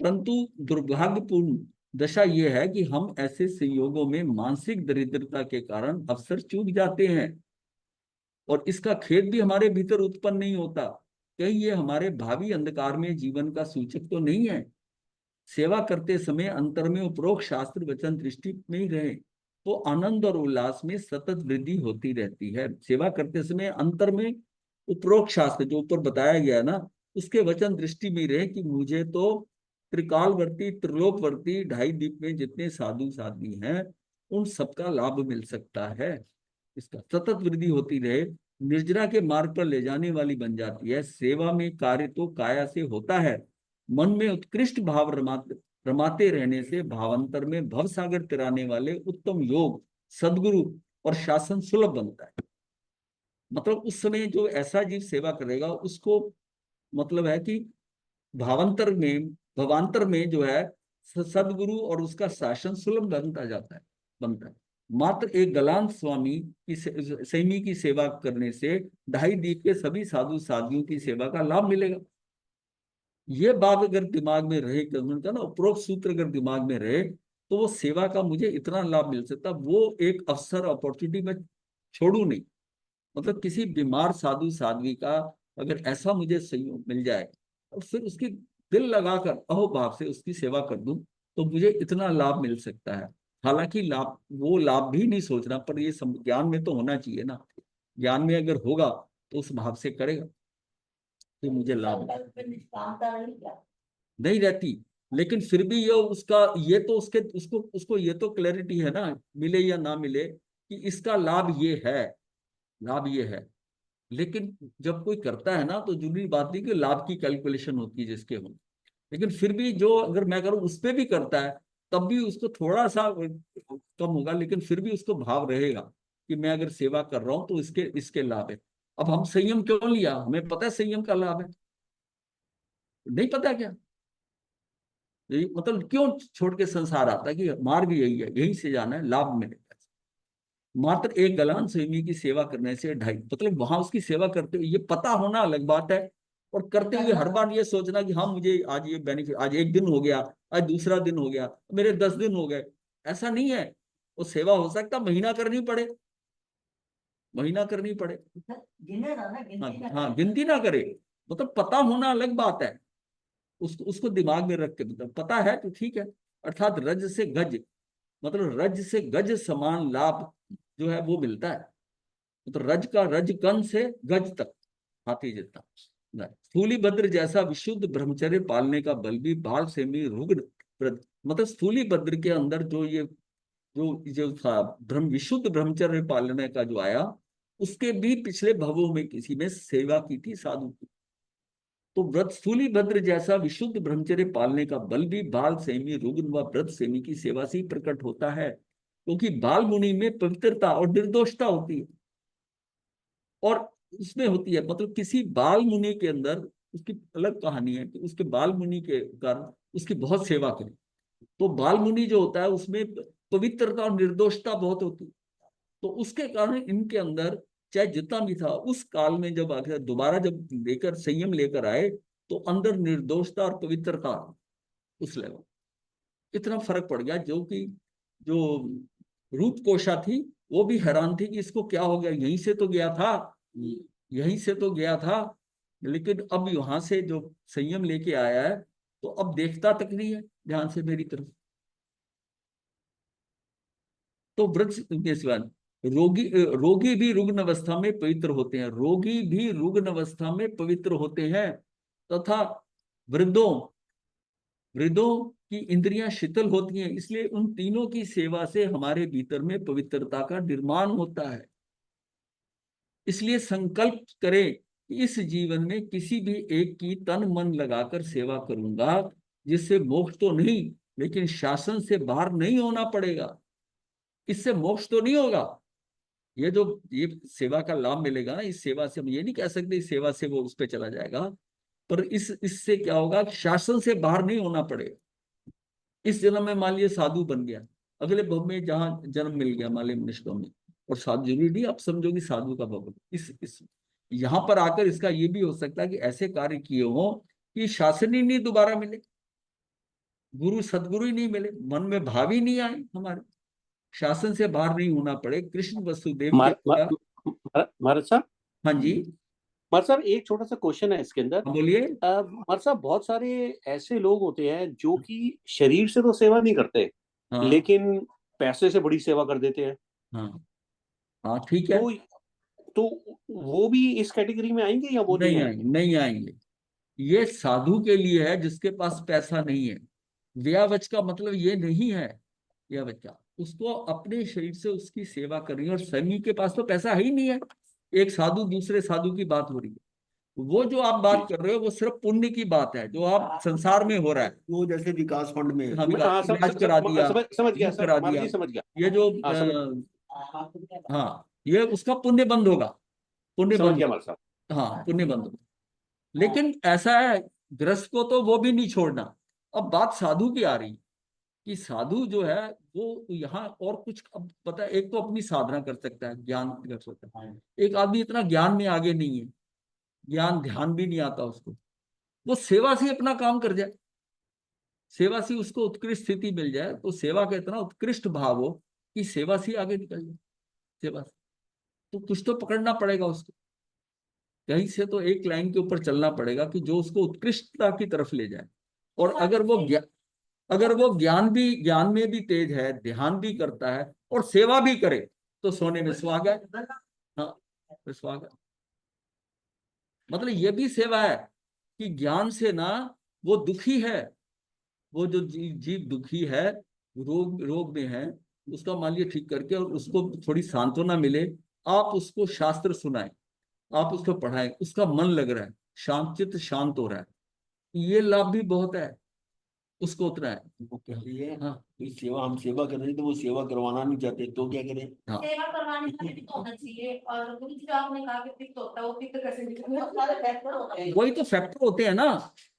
परंतु दुर्भाग्यपूर्ण दशा यह है कि हम ऐसे संयोगों में मानसिक दरिद्रता के कारण अवसर चूक जाते हैं, और इसका खेद भी हमारे भीतर उत्पन्न नहीं होता। कहीं ये हमारे भावी अंधकार में जीवन का सूचक तो नहीं है। सेवा करते समय अंतर में उपरोक्त शास्त्र वचन दृष्टि में ही रहे तो आनंद और उल्लास में सतत वृद्धि होती रहती है। सेवा करते समय अंतर में उपरोक्त शास्त्र जो ऊपर बताया गया ना, उसके वचन दृष्टि में रहे कि मुझे तो त्रिकालवर्ती त्रिलोकवर्ती ढाई द्वीप में जितने साधु साध्वी हैं उन सबका लाभ मिल सकता है। इसका सतत वृद्धि होती रहे, निर्जरा के मार्ग पर ले जाने वाली बन जाती है। सेवा में कार्य तो काया से होता है, मन में उत्कृष्ट भाव रमाते रहने से भावांतर में भव सागर तिराने वाले उत्तम योग, सदगुरु और शासन सुलभ बनता है। मतलब उस समय जो ऐसा जीव सेवा करेगा उसको मतलब है कि भावांतर में भवांतर में जो है सदगुरु और उसका शासन सुलभ बनता है। मात्र एक गलांत स्वामी की सैमी की सेवा करने से ढाई द्वीप के सभी साधु साधियों की सेवा का लाभ मिलेगा। ये बात अगर दिमाग में रहे, का ना उपरोक्त सूत्र अगर दिमाग में रहे, तो वो सेवा का मुझे इतना लाभ मिल सकता, वो एक अवसर अपॉर्चुनिटी में छोड़ू नहीं। मतलब किसी बीमार साधु साध्वी का अगर ऐसा मुझे सहयोग मिल जाए और फिर उसकी दिल लगाकर अहोभाव से उसकी सेवा कर दूं तो मुझे इतना लाभ मिल सकता है। हालांकि लाभ वो लाभ भी नहीं सोचना, पर ये ज्ञान में तो होना चाहिए ना। ज्ञान में अगर होगा तो उस भाव से करेगा कि मुझे लाभ संकल्प में निष्कामता नहीं क्या? नहीं रहती। लेकिन फिर भी ये उसका ये तो उसके उसको उसको ये तो क्लैरिटी है ना, मिले या ना मिले, कि इसका लाभ ये है, लाभ ये है। लेकिन जब कोई करता है ना तो जरूरी बात नहीं कि लाभ की कैलकुलेशन होती है जिसके हो, लेकिन फिर भी जो अगर मैं करूँ उस पर भी करता है तब भी उसको थोड़ा सा कम होगा, लेकिन फिर भी उसको भाव रहेगा कि मैं अगर सेवा कर रहा हूं तो इसके इसके लाभ है। अब हम संयम क्यों लिया? हमें पता है संयम का लाभ है, नहीं पता क्या? यही मतलब क्यों छोड़ के संसार आता है कि मार्ग यही है, यही से जाना है, लाभ मिलेगा। मात्र एक गलान स्वयं की सेवा करने से ढाई, मतलब वहां उसकी सेवा करते हुए ये पता होना अलग बात है, और करते हुए हर बार ये सोचना कि हाँ मुझे आज ये बेनिफिट, आज एक दिन हो गया, आज दूसरा दिन हो गया, मेरे 10 दिन हो गए, ऐसा नहीं है। वो सेवा हो सकता महीना करनी पड़े, महीना करनी पड़े। गिने ना ना, हाँ गिनती ना हाँ, करे। गिनती ना करे। मतलब पता होना अलग बात है, उसको उसको दिमाग में रख के मतलब पता है तो ठीक है। अर्थात रज से गज, मतलब रज से गज समान लाभ जो है वो मिलता है। तो रज का रज कण से गज तक हाथी जितना। स्थूली भद्र जैसा विशुद्ध ब्रह्मचर्य पालने का बल भी बाल से भी रुग्ण मतलब स्थूली भद्र के अंदर जो ये जो था ब्रह्म विशुद्ध ब्रह्मचर्य पालने का जो आया, उसके भी पिछले भवों में किसी में सेवा की थी साधु की। तो व्रत स्थूली भद्र जैसा विशुद्ध ब्रह्मचर्य पालने का बल भी बाल सेमी रुग्ण व व्रत सेमी की सेवा से ही प्रकट होता है, क्योंकि बाल मुनि में पवित्रता और निर्दोषता होती है, और उसमें होती है मतलब किसी बाल मुनि के अंदर उसकी अलग कहानी है कि उसके बाल मुनि के कारण उसकी बहुत सेवा करें। तो बाल मुनि जो होता है उसमें पवित्रता और निर्दोषता बहुत होती है, तो उसके कारण इनके अंदर चाहे जितना भी था उस काल में जब आखिर दोबारा जब लेकर संयम लेकर आए तो अंदर निर्दोषता और पवित्रता उस लेवल इतना फर्क पड़ गया, जो कि जो रूप कोशा थी वो भी हैरान थी कि इसको क्या हो गया, यहीं से तो गया था, यहीं से तो गया था, लेकिन अब वहां से जो संयम लेके आया है तो अब देखता तक नहीं है ध्यान से मेरी तरफ। तो वृक्ष रोगी भी रुग्ण अवस्था में पवित्र होते हैं, रोगी भी रुग्ण अवस्था में पवित्र होते हैं, तथा वृद्धों वृद्धों की इंद्रियां शीतल होती हैं, इसलिए उन तीनों की सेवा से हमारे भीतर में पवित्रता का निर्माण होता है। इसलिए संकल्प करें कि इस जीवन में किसी भी एक की तन मन लगाकर सेवा करूंगा, जिससे मोक्ष तो नहीं लेकिन शासन से बाहर नहीं होना पड़ेगा। इससे मोक्ष तो नहीं होगा, ये जो ये सेवा का लाभ मिलेगा ना, इस सेवा से हम ये नहीं कह सकते इस सेवा से वो उस पर चला जाएगा, पर इससे क्या होगा, शासन से बाहर नहीं होना पड़ेगा। इस जन्म में मान लिया साधु बन गया, अगले भव में जहां जन्म मिल गया मान लिया मनुष्य में, और साधु जरूरी नहीं आप समझो कि साधु का भव, इस यहाँ पर आकर इसका ये भी हो सकता है कि ऐसे कार्य किए हो कि शासन ही नहीं दोबारा मिले, गुरु सदगुरु ही नहीं मिले, मन में भाव ही नहीं आए हमारे, शासन से बाहर नहीं होना पड़े, कृष्ण वसुदेव के पिता। महाराज साहब, हाँ जी, महाराज साहब एक छोटा सा क्वेश्चन है इसके अंदर। बोलिए। महाराज साहब, बहुत सारे ऐसे लोग होते हैं जो कि शरीर से तो सेवा नहीं करते, हाँ लेकिन पैसे से बड़ी सेवा कर देते हैं। हाँ हाँ, ठीक है। तो वो भी इस कैटेगरी में आएंगे या वो नहीं आएंगे, नहीं आएंगे। ये साधु के लिए है जिसके पास पैसा नहीं है। व्यावच का मतलब ये नहीं है, व्यावच का उसको अपने शरीर से उसकी सेवा करनी है, और सभी के पास तो पैसा है ही नहीं है। एक साधु दूसरे साधु की बात हो रही है, वो जो आप बात कर रहे हो वो सिर्फ पुण्य की बात है जो आप संसार में हो रहा है। वो जैसे विकास फंड में हाँ, हाँ, इलाज करा दिया, समझ गया ये करा सर, दिया, समझ गया। ये जो हाँ, ये उसका पुण्य बंद होगा, पुण्य समझ बंद, गया महाराज साहब। हाँ पुण्य बंद होगा। लेकिन ऐसा है ग्रस्त को तो वो भी नहीं छोड़ना। अब बात साधु की आ रही कि साधु जो है वो यहाँ और कुछ, अब पता है, एक तो अपनी साधना कर सकता है, ज्ञान कर सकता है, एक आदमी इतना ज्ञान में आगे नहीं है, ज्ञान ध्यान भी नहीं आता उसको, वो सेवा से अपना काम कर जाए, सेवा से उसको उत्कृष्ट स्थिति मिल जाए, तो सेवा का इतना उत्कृष्ट भाव हो कि सेवा से आगे निकल जाए, सेवा से। तो कुछ तो पकड़ना पड़ेगा उसको, कहीं से तो एक लाइन के ऊपर चलना पड़ेगा कि जो उसको उत्कृष्टता की तरफ ले जाए। और अगर वो ज्ञान में भी तेज है, ध्यान भी करता है और सेवा भी करे, तो सोने में सुहागा है। हाँ, सुहागा, मतलब ये भी सेवा है कि ज्ञान से ना, वो दुखी है, वो जो जीव दुखी है, रोग में है, उसका मान लिया ठीक करके और उसको थोड़ी सांत्वना मिले, आप उसको शास्त्र सुनाएं, आप उसको पढ़ाएं, उसका मन लग रहा है, शांत चित्त शांत हो रहा है, ये लाभ भी बहुत है उसको, उतना है। वो कह रही है हाँ कोई सेवा, हम सेवा कर रहे हैं तो वो सेवा करवाना नहीं चाहते तो क्या करें? हाँ, सेवा करवाने का भी तो होना चाहिए। और गुरु जी, जो आपने कहा कि पित्त होता है, वो पित्त कैसे बहुत सारे फैक्टर होते हैं। वही तो फैक्टर होते हैं ना,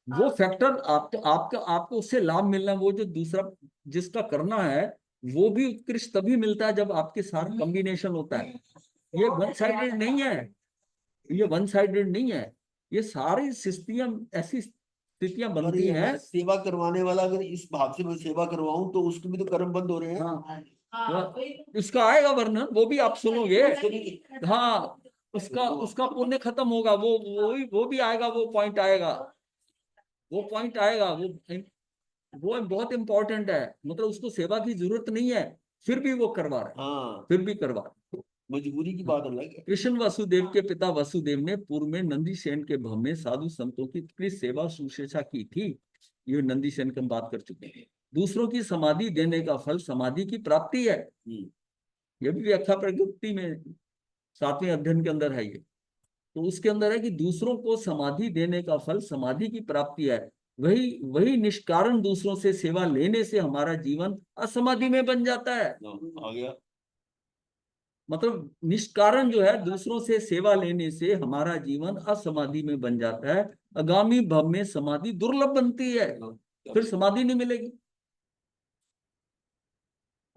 वो फैक्टर आपको उससे लाभ मिलना, वो जो दूसरा जिसका करना है वो भी उत्कृष्ट तभी मिलता है जब आपके साथ कॉम्बिनेशन होता है। ये वन साइडेड नहीं है, ये वन साइडेड नहीं है, ये सारी स्थितियां, ऐसी स्थितियां अगर बनती ये हैं। सेवा करवाने वाला अगर इस भाव से मैं सेवा करवाऊं तो उसके भी तो कर्म बंद हो रहे हैं। हाँ, हाँ, इसका आएगा वर्णन, वो भी आप सुनोगे। हाँ, उसका पुण्य खत्म होगा, वो भी आएगा, वो पॉइंट आएगा, वो पॉइंट आएगा, वो बहुत इंपॉर्टेंट है। मतलब उसको सेवा की जरूरत नहीं है, फिर भी वो करवा रहे, हाँ, फिर भी करवा रहे। मजबूरी की बात अलग है। कृष्ण वसुदेव के पिता वसुदेव ने पूर्व में नंदी सेन के भव में साधु संतों की उत्कृष्ट सेवा शुश्रूषा की थी, ये नंदी सेन की हम बात कर चुके हैं। दूसरों की समाधि देने का फल समाधि की प्राप्ति है, ये भी व्याख्या प्रयुक्ति में 7वें अध्ययन के अंदर है ये। तो उसके अंदर है कि दूसरों को समाधि देने का फल समाधि की प्राप्ति है। वही निष्कारण दूसरों से सेवा लेने से हमारा जीवन असमाधि में बन जाता है। आ गया। मतलब निष्कारण जो है, दूसरों से सेवा लेने से हमारा जीवन असमाधि में बन जाता है। आगामी भव में समाधि दुर्लभ बनती है, फिर समाधि नहीं मिलेगी।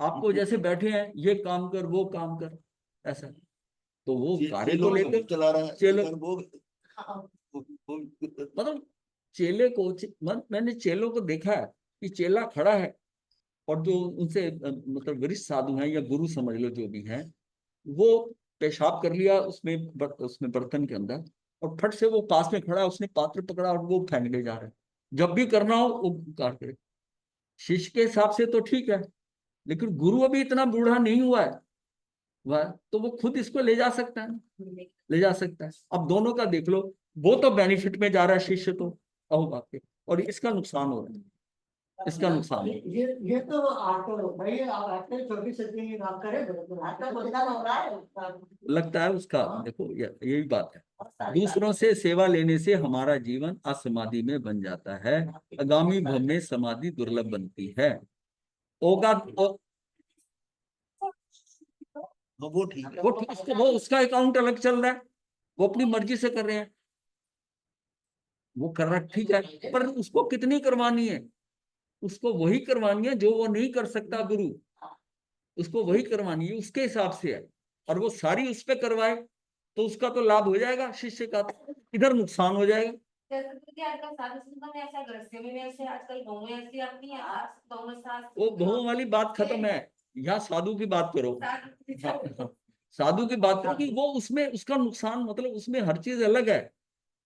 आपको जैसे बैठे हैं, ये काम कर वो काम कर, ऐसा, तो वो कार्य तो लेते चला रहा है चेले, वो मतलब चेले को मैंने चेलों को देखा है कि चेला खड़ा है और जो उनसे मतलब वरिष्ठ साधु हैं या गुरु समझ लो जो भी हैं, वो पेशाब कर लिया उसमें बर्तन के अंदर, और फट से वो पास में खड़ा है, उसने पात्र पकड़ा और वो फेंकने जा रहा है। जब भी करना हो वो कार करे। शिष्य के हिसाब से तो ठीक है, लेकिन गुरु अभी इतना बूढ़ा नहीं हुआ है वह, तो वो खुद इसको ले जा सकता है, ले जा सकता है। अब दोनों का देख लो, वो तो बेनिफिट में जा रहा है शिष्य तो, अहो बात है, और इसका नुकसान हो रहा है, इसका नुकसान है। ये तो आपको भाई, आप आते 24 की बात करें, आपका बलिदान हो रहा है उसका। लगता है उसका, देखो यही बात है, दूसरों से सेवा लेने से हमारा जीवन असमाधि में बन जाता है, आगामी भव में समाधि दुर्लभ बनती है। होगा वो ठीक है। वो उसका अकाउंट अलग चल रहा है, वो अपनी मर्जी से कर रहे हैं, वो कर रहा ठीक है, पर उसको कितनी करवानी है, उसको वही करवानी है जो वो नहीं कर सकता गुरु, उसको वही करवानी है, उसके हिसाब से है। और वो सारी उस पे करवाए तो उसका तो लाभ हो जाएगा शिष्य का, इधर नुकसान हो जाएगा। जैसे कि आजकल साधु संत में ऐसा, घर से भी वैसे, आजकल बहुएं ऐसी आती हैं, आज बहुएं सास वो बहुओं वाली बात खत्म है, यहाँ साधु की बात करो। हाँ, हाँ, साधु की बात करो कि वो उसमें उसका नुकसान, मतलब उसमें हर चीज अलग है,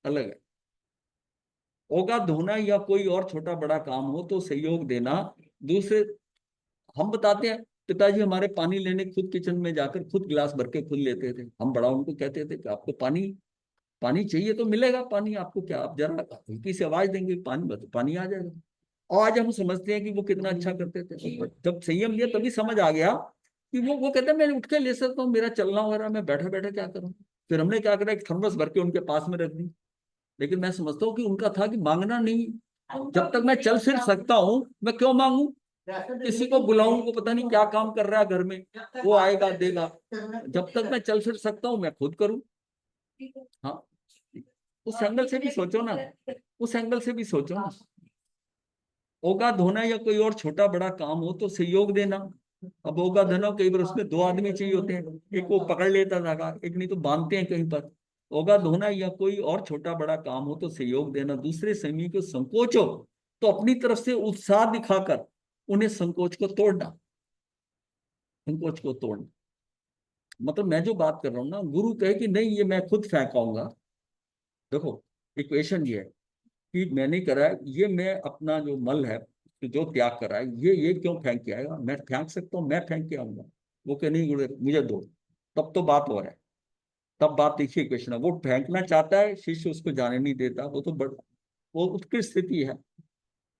अलग है। होगा धोना या कोई और छोटा बड़ा काम हो तो सहयोग देना। दूसरे, हम बताते हैं पिताजी हमारे पानी लेने खुद किचन में जाकर खुद गिलास भर के खुद लेते थे। हम बड़ा उनको कहते थे कि आपको पानी पानी चाहिए तो मिलेगा पानी, आपको क्या, आप जरा हल्की सी आवाज देंगे पानी, बस पानी आ जाएगा। और आज हम समझते हैं कि वो कितना अच्छा करते थे। और जब संयम लिया तभी समझ आ गया कि वो कहते हैं मैं उठ के ले सकता हूँ, मेरा चलना हो रहा है, मैं बैठे बैठे क्या करूँ। फिर हमने क्या करा, एक थर्मस भर के उनके पास में रख दी। लेकिन मैं समझता हूँ कि उनका था कि मांगना नहीं, जब तक मैं चल फिर सकता हूँ मैं क्यों मांगू, किसी को बुलाऊं, वो पता नहीं क्या काम कर रहा है घर में, वो आएगा देगा। जब तक मैं चल फिर सकता हूँ मैं खुद करूँ। हाँ, उस एंगल से भी सोचो ना, उस एंगल से भी सोचो ना। होगा धोना या कोई और छोटा बड़ा काम हो तो सहयोग देना। अब होगा धोना, कई बार उसमें 2 आदमी चाहिए होते हैं, एक वो पकड़ लेता धागा, एक नहीं तो बांधते हैं कहीं पर। होगा धोना या कोई और छोटा बड़ा काम हो तो सहयोग देना। दूसरे समूह को संकोच हो तो अपनी तरफ से उत्साह दिखाकर उन्हें संकोच को तोड़ना, संकोच को तोड़ना। मतलब मैं जो बात कर रहा हूँ ना, गुरु कहे कि नहीं ये मैं खुद फेंक आऊंगा। देखो इक्वेशन ये है कि मैंने करा है, ये मैं अपना जो मल है जो त्याग करा है, ये क्यों फेंक के आएगा, मैं फेंक सकता हूँ, मैं फेंक के आऊंगा। वो कह नहीं गुरु मुझे दो, तब तो बात हो रहा है, तब बात देखिए इक्वेशन है। वो फेंकना चाहता है, शिष्य उसको जाने नहीं देता, वो तो वो उत्कृष्ट स्थिति है।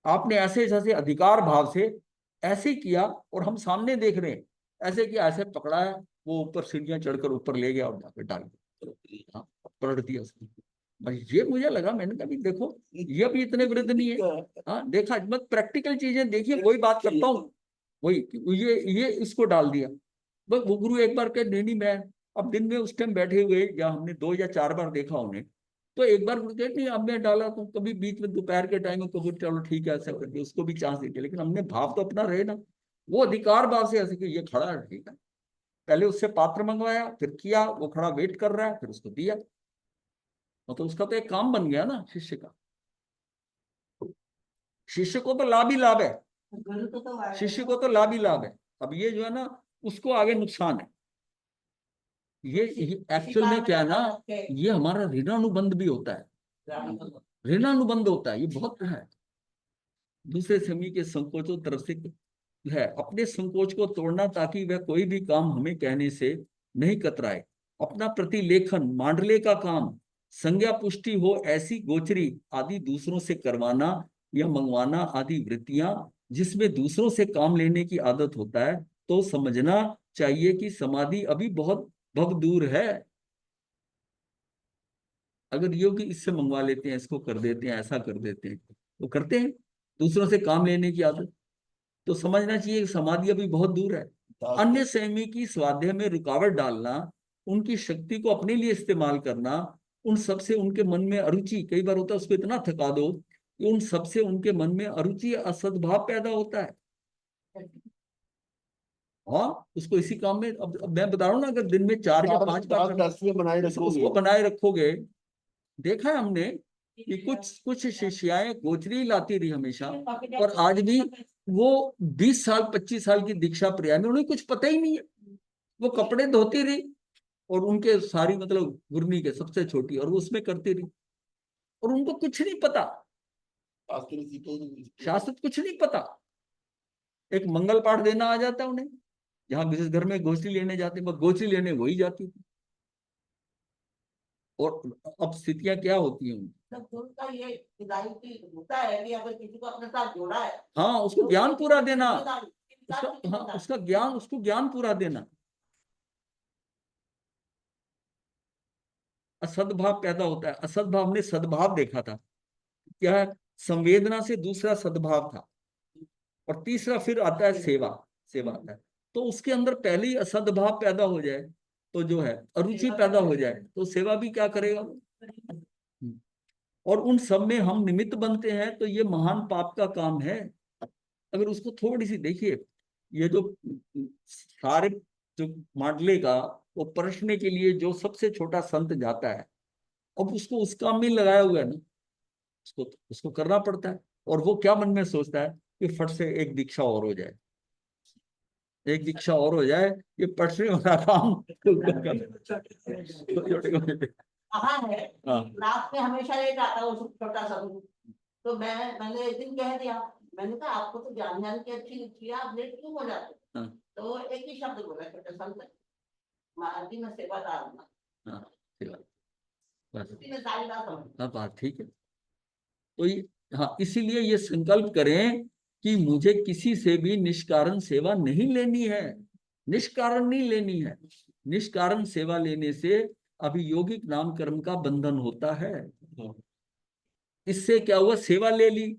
आपने ऐसे जैसे अधिकार भाव से ऐसे किया और हम सामने देख रहे हैं, ऐसे किया, ऐसे पकड़ा है, वो ऊपर सीढ़ियां चढ़कर ऊपर ले गया और जाकर डाल दिया, हाँ, पलट दिया उसने। भाई ये मुझे लगा, मैंने कहा भी देखो ये भी इतने वृद्ध नहीं है। हाँ देखा, मत प्रैक्टिकल चीजें देखिए, वही बात करता हूँ, वही ये इसको डाल दिया। बस वो गुरु एक बार कहे नहीं नहीं मैं, अब दिन में उस टाइम बैठे हुए या हमने 2 या 4 बार देखा उन्हें, तो एक बार गुरु कहे नहीं अब मैं डाला, तो कभी बीच में दोपहर के टाइम में कभी चलो ठीक है ऐसा करके उसको भी चांस देते, लेकिन हमने भाव तो अपना रहे ना। वो अधिकार भाव से ऐसे कि ये खड़ा है ठीक है, पहले उससे पात्र मंगवाया, फिर किया, वो खड़ा वेट कर रहा है, फिर उसको दिया। मतलब उसका तो एक काम बन गया ना शिष्य का, शिष्य को तो लाभ ही लाभ है, गुरु को तो शिष्य को तो लाभ ही लाभ है। अब ये जो है ना उसको आगे नुकसान है। ये एक्चुअल में क्या है ना, ये हमारा ऋणानुबंध भी होता है, ऋणानुबंध होता है, ये बहुत है। दूसरे समूह के संकोचों तरफ से है, अपने संकोच को तोड़ना ताकि वह कोई भी काम हमें कहने से नहीं कतराए। अपना प्रतिलेखन मांडले का काम, संज्ञा पुष्टि हो ऐसी गोचरी आदि दूसरों से करवाना या मंगवाना आदि वृत्तियां जिसमें दूसरों से काम लेने की आदत होता है, तो समझना चाहिए कि समाधि अभी बहुत बहुत दूर है। अगर योगी इससे मंगवा लेते हैं, इसको कर देते हैं, ऐसा कर देते हैं, तो करते हैं दूसरों से काम लेने की आदत, तो समझना चाहिए कि समाधि अभी बहुत दूर है। अन्य संयमी की स्वाध्याय में रुकावट डालना, उनकी शक्ति को अपने लिए इस्तेमाल करना, उन सबसे उनके मन में अरुचि, कई बार होता है उसको इतना थका दो कि उन सबसे उनके मन में अरुचि असद्भाव पैदा होता है। हाँ, उसको इसी काम में, अब मैं बता रहा हूँ ना, अगर दिन में 4 या 5 बार बनाए उसको बनाए रखोगे। देखा है हमने कि कुछ कुछ शिष्याएं गोचरी लाती रही हमेशा, और आज भी वो 20 साल 25 साल की दीक्षा प्रयाण में उन्हें कुछ पता ही नहीं है। वो कपड़े धोती रही और उनके सारी मतलब गुरनी के सबसे छोटी, और वो उसमें करती रही और उनको कुछ नहीं पता, शास्त्र कुछ नहीं पता। एक मंगल पाठ देना आ जाता है उन्हें, जहां जिस घर में गोचरी लेने जाते हैं, गोचरी लेने वही जाती थी। और अब स्थितियां क्या होती हैं उनकी, तो गुरु का ये हिदायती होता है कि अगर किसी को अपने साथ जोड़ा है हाँ उसको ज्ञान पूरा देना, उसका हाँ जिम्मेदारी उसका ज्ञान, उसको ज्ञान पूरा देना। असद्भाव पैदा होता है, असद्भाव में सद्भाव देखा था क्या है, संवेदना से दूसरा सद्भाव था, और तीसरा फिर आता है सेवा, सेवा आता है। तो उसके अंदर पहले ही असद्भाव पैदा हो जाए, तो जो है अरुचि पैदा हो जाए, तो सेवा भी क्या करेगा। और उन सब में हम निमित्त बनते हैं, तो ये महान पाप का काम है। अगर उसको थोड़ी सी देखिए, ये जो सारे जो मांडले का वो परखने के लिए जो सबसे छोटा संत जाता है, अब उसको उसका में लगाया हुआ है ना, उसको उसको करना पड़ता है। और वो क्या मन में सोचता है कि फट से एक दीक्षा और हो जाए, एक दीक्षा और हो जाए, ये पटरी वाला काम छोटे कहाँ है हाँ रात में हमेशा लेट आता है वो छोटा सा रूम। तो मैंने एक दिन कह दिया, मैंने कहा आपको तो जान के अच्छी लिखी है, आप लेट क्यों हो जाते हो? हाँ तो एक ही शब्द बोला छोटे संत, महाराज जी मैं सेवादार हूँ। हाँ सही बात, बस उसी ने सारी बात समझ। हाँ बात ठीक है। तो ये हाँ, इसीलिए ये संकल्प करें कि मुझे किसी से भी निष्कारण सेवा नहीं लेनी है, निष्कारण नहीं लेनी है। निष्कारण सेवा लेने से अभियोगिक नाम कर्म का बंधन होता है। इससे क्या हुआ, सेवा ले ली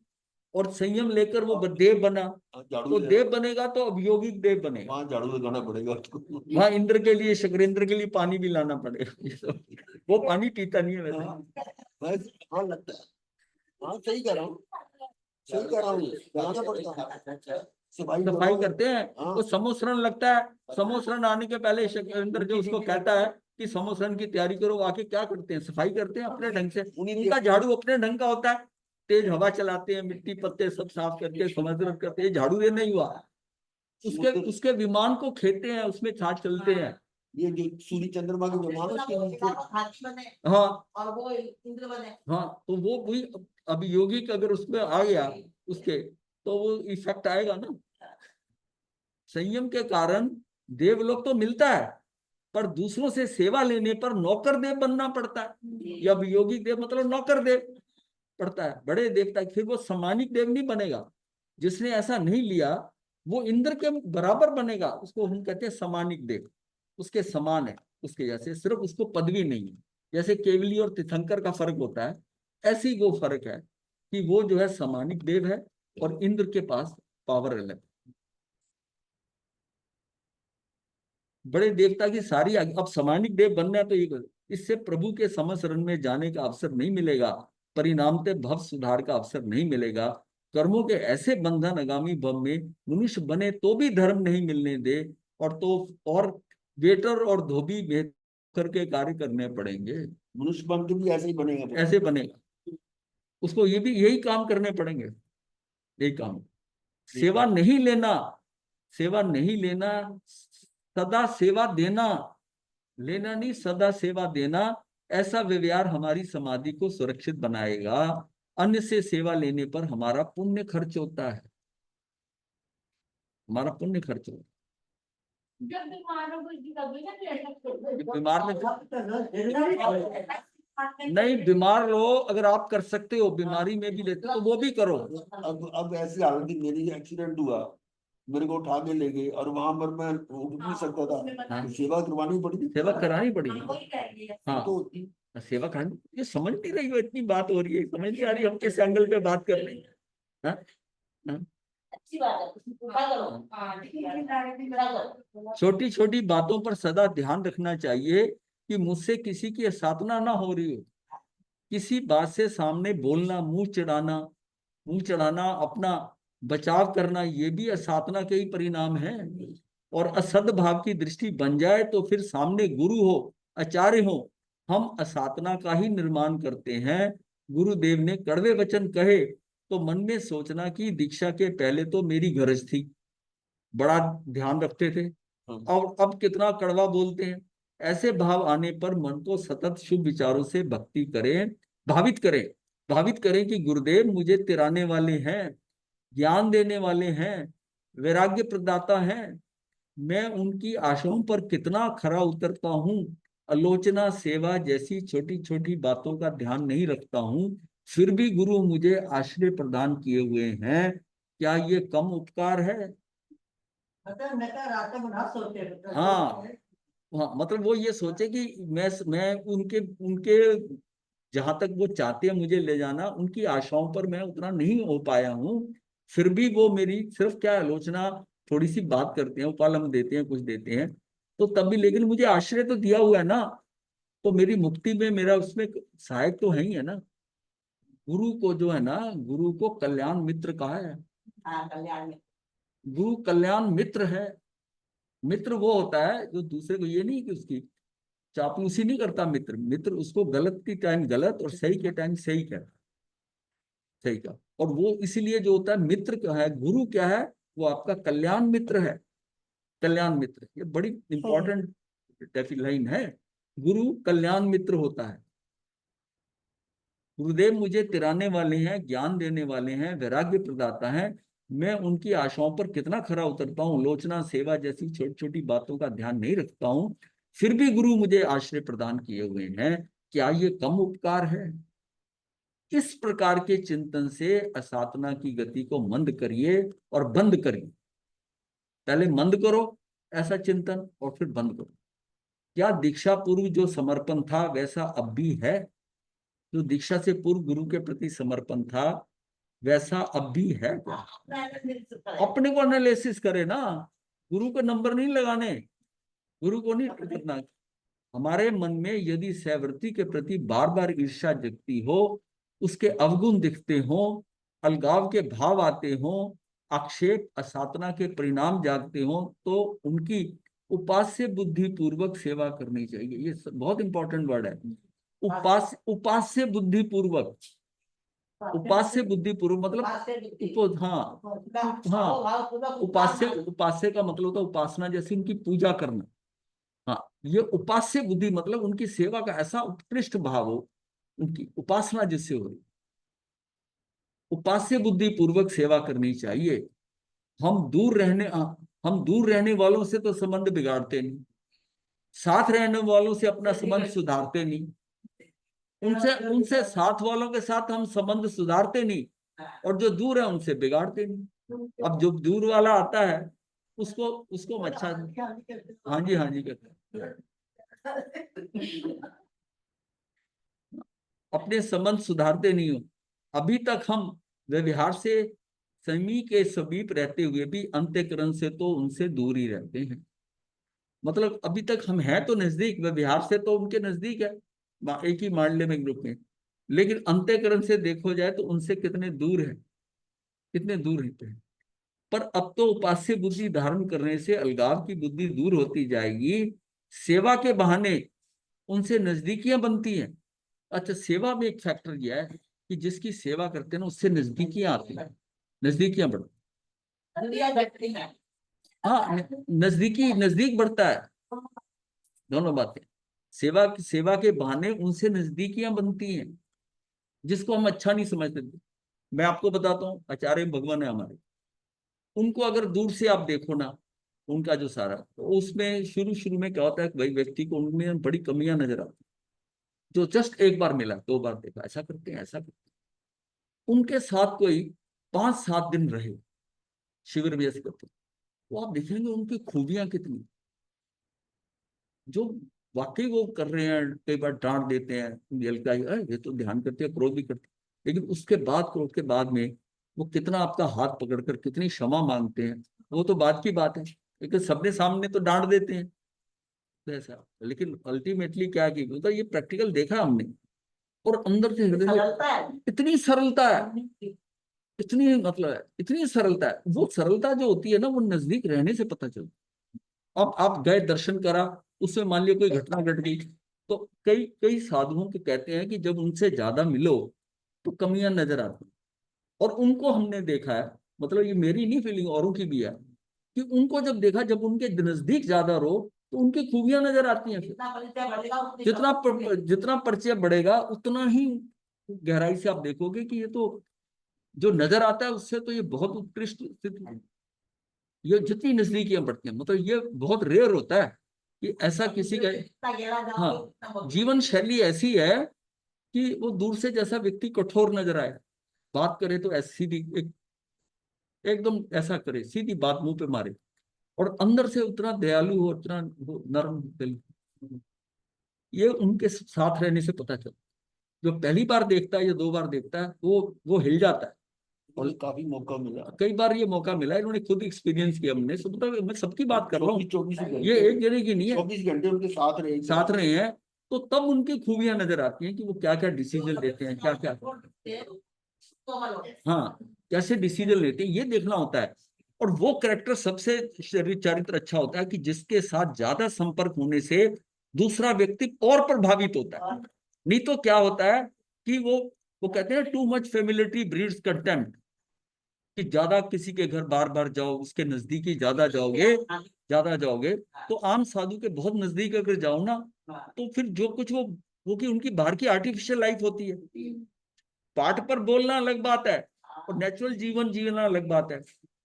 और संयम लेकर वो देव बना, झाड़ू तो देव बनेगा तो अभियोगिक देव बनेगा। वहां झाड़ू लगाना पड़ेगा उसको। वहां इंद्र के लिए, शुक्रेंद्र के लिए पानी भी लाना पड़ेगा। वो पानी पीता नहीं है वैसे। बस हाँ लगता है, हाँ सही कह रहा हूँ, सही कह रहा हूँ, लगाना पड़ता है। सफाई करते हैं, हाँ। वो समोसरण लगता है, समोसरण आने के पहले शुक्रेंद्र जो उसको कहता है कि समोसरण की तैयारी करो, आके क्या करते हैं, सफाई करते हैं अपने ढंग से। उनका झाड़ू अपने ढंग का होता है, तेज हवा चलाते हैं, मिट्टी पत्ते सब साफ करके समझ करते हैं। झाड़ू ये नहीं हुआ, उसके उसके विमान को खेते हैं, उसमें छाछ चलते हैं। ये जो सूर्य चंद्रमा के विमान उसके नीचे हाथी बने हाँ और वो इंद्र बने। हाँ, तो वो भी अभियोगिक अगर उसमें आ गया उसके, तो वो इफेक्ट आएगा ना। संयम के कारण देवलोक तो मिलता है, पर दूसरों से सेवा लेने पर नौकर देव बनना पड़ता है। या अभियोगिक देव मतलब नौकर देव पड़ता है, बड़े देवता। फिर वो सम्मानिक देव नहीं बनेगा। जिसने ऐसा नहीं लिया वो इंद्र के बराबर बनेगा, उसको हम कहते हैं सम्मानिक देव, उसके समान है, उसके जैसे, सिर्फ उसको पदवी नहीं है। जैसे केवली और तीर्थंकर का फर्क होता है, ऐसी वो फर्क है कि वो जो है सम्मानिक देव है और इंद्र के पास पावर अलग। बड़े देवता की सारी अब सम्मानिक देव बनना है तो ये इससे प्रभु के समशरण में जाने का अवसर नहीं मिलेगा, परिणामते भव सुधार का अवसर नहीं मिलेगा। कर्मों के ऐसे बंधन आगामी भव में मनुष्य बने तो भी धर्म नहीं मिलने दे, और वेटर और धोबी में करके कार्य करने पड़ेंगे। मनुष्य बन के भी ऐसे ही बनेगा, ऐसे बनेगा, उसको ये भी यही काम करने पड़ेंगे, यही काम। सेवा नहीं लेना, सेवा नहीं लेना, सदा सेवा देना, लेना नहीं सदा सेवा देना, ऐसा व्यवहार हमारी समाधि को सुरक्षित बनाएगा। अन्य से सेवा लेने पर हमारा पुण्य खर्च होता है, हमारा पुण्य खर्च होता जब बीमारों को कभी ना है। बीमार में नहीं नहीं, बीमार लो, अगर आप कर सकते हो बीमारी में भी लेते तो वो भी करो। अब ऐसी हालत थी, मेरी एक्सीडेंट हुआ, मेरे को उठा के ले गए और वहां पर मैं उठ नहीं सकता था, तो सेवा करवानी पड़ी। सेवा करानी पड़ेगी। वही कह रही है। हाँ तो सेवा करानी, ये समझ नहीं रही हो, इतनी बात हो रही है, समझ नहीं आ रही हम किस एंगल पे बात कर रहे हैं। हाँ? हाँ? अच्छी बात है, पूरा करो। हाँ, ठीक है। पूरा करो। छोटी छोटी बातों पर सदा ध्यान रखना चाहिए कि मुझसे किसी की साधना ना हो रही हो। किसी बात से सामने बोलना, मुंह चढ़ाना, अपना बचाव करना, ये भी असाधना के ही परिणाम है। और असद्भाव की दृष्टि बन जाए तो फिर सामने गुरु हो, आचार्य हो, हम असाधना का ही निर्माण करते हैं। गुरुदेव ने कड़वे वचन कहे तो मन में सोचना कि दीक्षा के पहले तो मेरी गरज थी, बड़ा ध्यान रखते थे, और अब कितना कड़वा बोलते हैं। ऐसे भाव आने पर मन को सतत शुभ विचारों से भक्ति करें, भावित करें, भावित करें कि गुरुदेव मुझे तिराने वाले हैं, ज्ञान देने वाले हैं, वैराग्य प्रदाता हैं। मैं उनकी आशाओं पर कितना खरा उतरता हूँ, आलोचना सेवा जैसी छोटी छोटी बातों का ध्यान नहीं रखता हूँ, फिर भी गुरु मुझे आश्रय प्रदान किए हुए हैं। क्या ये कम उपकार है? हाँ हाँ, मतलब वो ये सोचे कि मैं उनके उनके जहां तक वो चाहते हैं मुझे ले जाना, उनकी आशाओं पर मैं उतना नहीं हो पाया हूँ, फिर भी वो मेरी सिर्फ क्या आलोचना, थोड़ी सी बात करते हैं, उपालम देते हैं, कुछ देते हैं, तो तब भी लेकिन मुझे आश्रय तो दिया हुआ है ना, तो मेरी मुक्ति में मेरा उसमें सहायक तो है ही है ना। गुरु को जो है ना, गुरु को कल्याण मित्र कहा है। हाँ कल्याण में। गुरु कल्याण मित्र है। मित्र वो होता है जो दूसरे को, ये नहीं कि उसकी चापलूसी नहीं करता। मित्र मित्र उसको गलत के टाइम गलत और सही के टाइम सही कहता, सही का। और वो इसीलिए जो होता है मित्र क्या है, गुरु क्या है, वो आपका कल्याण मित्र है। कल्याण मित्र, ये बड़ी इंपॉर्टेंट लाइन है। गुरु कल्याण मित्र होता है। गुरुदेव मुझे तिराने वाले हैं, ज्ञान देने वाले हैं, वैराग्य प्रदाता हैं। मैं उनकी आशाओं पर कितना खरा उतरता हूँ, लोचना सेवा जैसी छोटी छोटी बातों का ध्यान नहीं रखता हूँ, फिर भी गुरु मुझे आश्रय प्रदान किए हुए हैं। क्या ये कम उपकार है? इस प्रकार के चिंतन से असाधना की गति को मंद करिए और बंद करिए। पहले मंद करो ऐसा चिंतन और फिर बंद करो। क्या दीक्षा पूर्व जो समर्पण था वैसा अब भी है? जो दीक्षा से पूर्व गुरु के प्रति समर्पण था वैसा अब भी है? अपने को एनालिसिस करे ना, गुरु को नंबर नहीं लगाने, गुरु को नहीं करना। हमारे मन में यदि सैवृत्ति के प्रति बार बार ईर्ष्या जगती हो, उसके अवगुण दिखते हो, अलगाव के भाव आते हो, आक्षेप असाधना के परिणाम जागते हो, तो उनकी उपास्य बुद्धि पूर्वक सेवा करनी चाहिए। ये बहुत इंपॉर्टेंट वर्ड है, उपास्य बुद्धि पूर्वक। उपास्य बुद्धि पूर्वक मतलब हाँ, उपास्य का मतलब होता है उपासना, जैसे उनकी पूजा करना। हाँ, ये उपास्य बुद्धि मतलब उनकी सेवा का ऐसा उत्कृष्ट भाव हो, उनकी उपासना जिससे हो रही, उपास्य बुद्धि पूर्वक सेवा करनी चाहिए। हम दूर रहने वालों से तो संबंध बिगाड़ते नहीं, साथ रहने वालों से अपना संबंध सुधारते नहीं, उनसे साथ वालों के साथ हम संबंध सुधारते नहीं, और जो दूर है उनसे बिगाड़ते नहीं। अब जो दूर वाला आता है उसको अच्छा, हाँ जी कहते हैं, अपने संबंध सुधारते नहीं हो। अभी तक हम व्यवहार से समी के समीप रहते हुए भी अंतःकरण से तो उनसे दूर ही रहते हैं। मतलब अभी तक हम हैं तो नजदीक, व्यवहार से तो उनके नजदीक है, एक ही मांडले में ग्रुप में, लेकिन अंतःकरण से देखो जाए तो उनसे कितने दूर है, कितने दूर रहते हैं। पर अब तो उपास्य बुद्धि धारण करने से अलगाव की बुद्धि दूर होती जाएगी, सेवा के बहाने उनसे नजदीकियां बनती हैं। अच्छा, सेवा में एक फैक्टर यह है कि जिसकी सेवा करते हैं ना उससे नजदीकियां आती हैं, नजदीकियां बढ़ती हैं। हाँ, नजदीक बढ़ता है। दोनों बातें, सेवा के बहाने उनसे नजदीकियां बनती हैं जिसको हम अच्छा नहीं समझते। मैं आपको बताता हूँ, आचार्य भगवान है हमारे, उनको अगर दूर से आप देखो ना, उनका जो सारा, तो उसमें शुरू में क्या होता है कि भाई व्यक्ति को उनमें बड़ी कमियां नजर आती, जो जस्ट एक बार मिला, 2 बार देखा, ऐसा करते हैं ऐसा करते हैं। उनके साथ कोई 5-7 दिन रहे, शिविर भी ऐसे करते, तो आप देखेंगे उनकी खूबियां कितनी, जो वाकई वो कर रहे हैं। कई बार डांट देते हैं, ये तो ध्यान करते हैं, क्रोध भी करते हैं, लेकिन उसके बाद, क्रोध के बाद में वो कितना आपका हाथ पकड़कर कितनी क्षमा मांगते हैं, वो तो बात की बात है। लेकिन सबने सामने तो डांट देते हैं ऐसा, लेकिन अल्टीमेटली क्या की, तो ये प्रैक्टिकल देखा हमने, और अंदर से हृदय में इतनी सरलता है, इतनी मतलब है, इतनी सरलता है। वो सरलता जो होती है ना, वो नजदीक रहने से पता चलता। अब आप गए, दर्शन करा, उसमें मान लिया कोई घटना घट गई, तो कई कई साधुओं के कहते हैं कि जब उनसे ज्यादा मिलो तो कमियां नजर आती, और उनको हमने देखा है, मतलब ये मेरी नहीं फीलिंग, औरों की भी है, कि उनको जब देखा, जब उनके नजदीक ज्यादा रहो तो उनकी खूबियां नजर आती हैं। जितना परिचय बढ़ेगा उतना ही गहराई से आप देखोगे कि ये तो जो नजर आता है उससे तो ये बहुत उत्कृष्ट स्थिति है। ये जितनी नजदीकियां बढ़ती हैं, मतलब ये बहुत रेयर होता है कि ऐसा किसी का, हाँ, जीवन शैली ऐसी है कि वो दूर से जैसा व्यक्ति कठोर नजर आए, बात करे तो ऐसी सीधी एकदम ऐसा करे, सीधी बात मुंह पे मारे, और अंदर से उतना दयालु हो, उतना नरम दिल, ये उनके साथ रहने से पता चलता। जो पहली बार देखता है या 2 बार देखता है वो हिल जाता है। और काफी मौका मिला, कई बार ये मौका मिला, इन्होंने खुद एक्सपीरियंस किया, हमने सब, मतलब मैं सबकी बात कर रहा हूँ, 24 घंटे, ये एक जने की नहीं है, 24 घंटे उनके साथ रहे हैं, तो तब उनकी खूबियां नजर आती हैं कि वो क्या क्या डिसीजन लेते हैं, क्या क्या। कोमल हो गया। हाँ, कैसे डिसीजन लेते हैं ये देखना होता है। और वो कैरेक्टर सबसे चरित्र अच्छा होता है कि जिसके साथ ज्यादा संपर्क होने से दूसरा व्यक्ति और प्रभावित होता है। नहीं तो क्या होता है कि वो कहते हैं too much familiarity breeds contempt, कि ज्यादा किसी के घर बार बार जाओ, उसके नजदीकी ज्यादा जाओगे तो आम साधु के बहुत नजदीक अगर जाओ ना, तो फिर जो कुछ वो कि उनकी बाहर की आर्टिफिशियल लाइफ होती है, पाठ पर बोलना अलग बात है और नेचुरल जीवन जीना अलग बात है।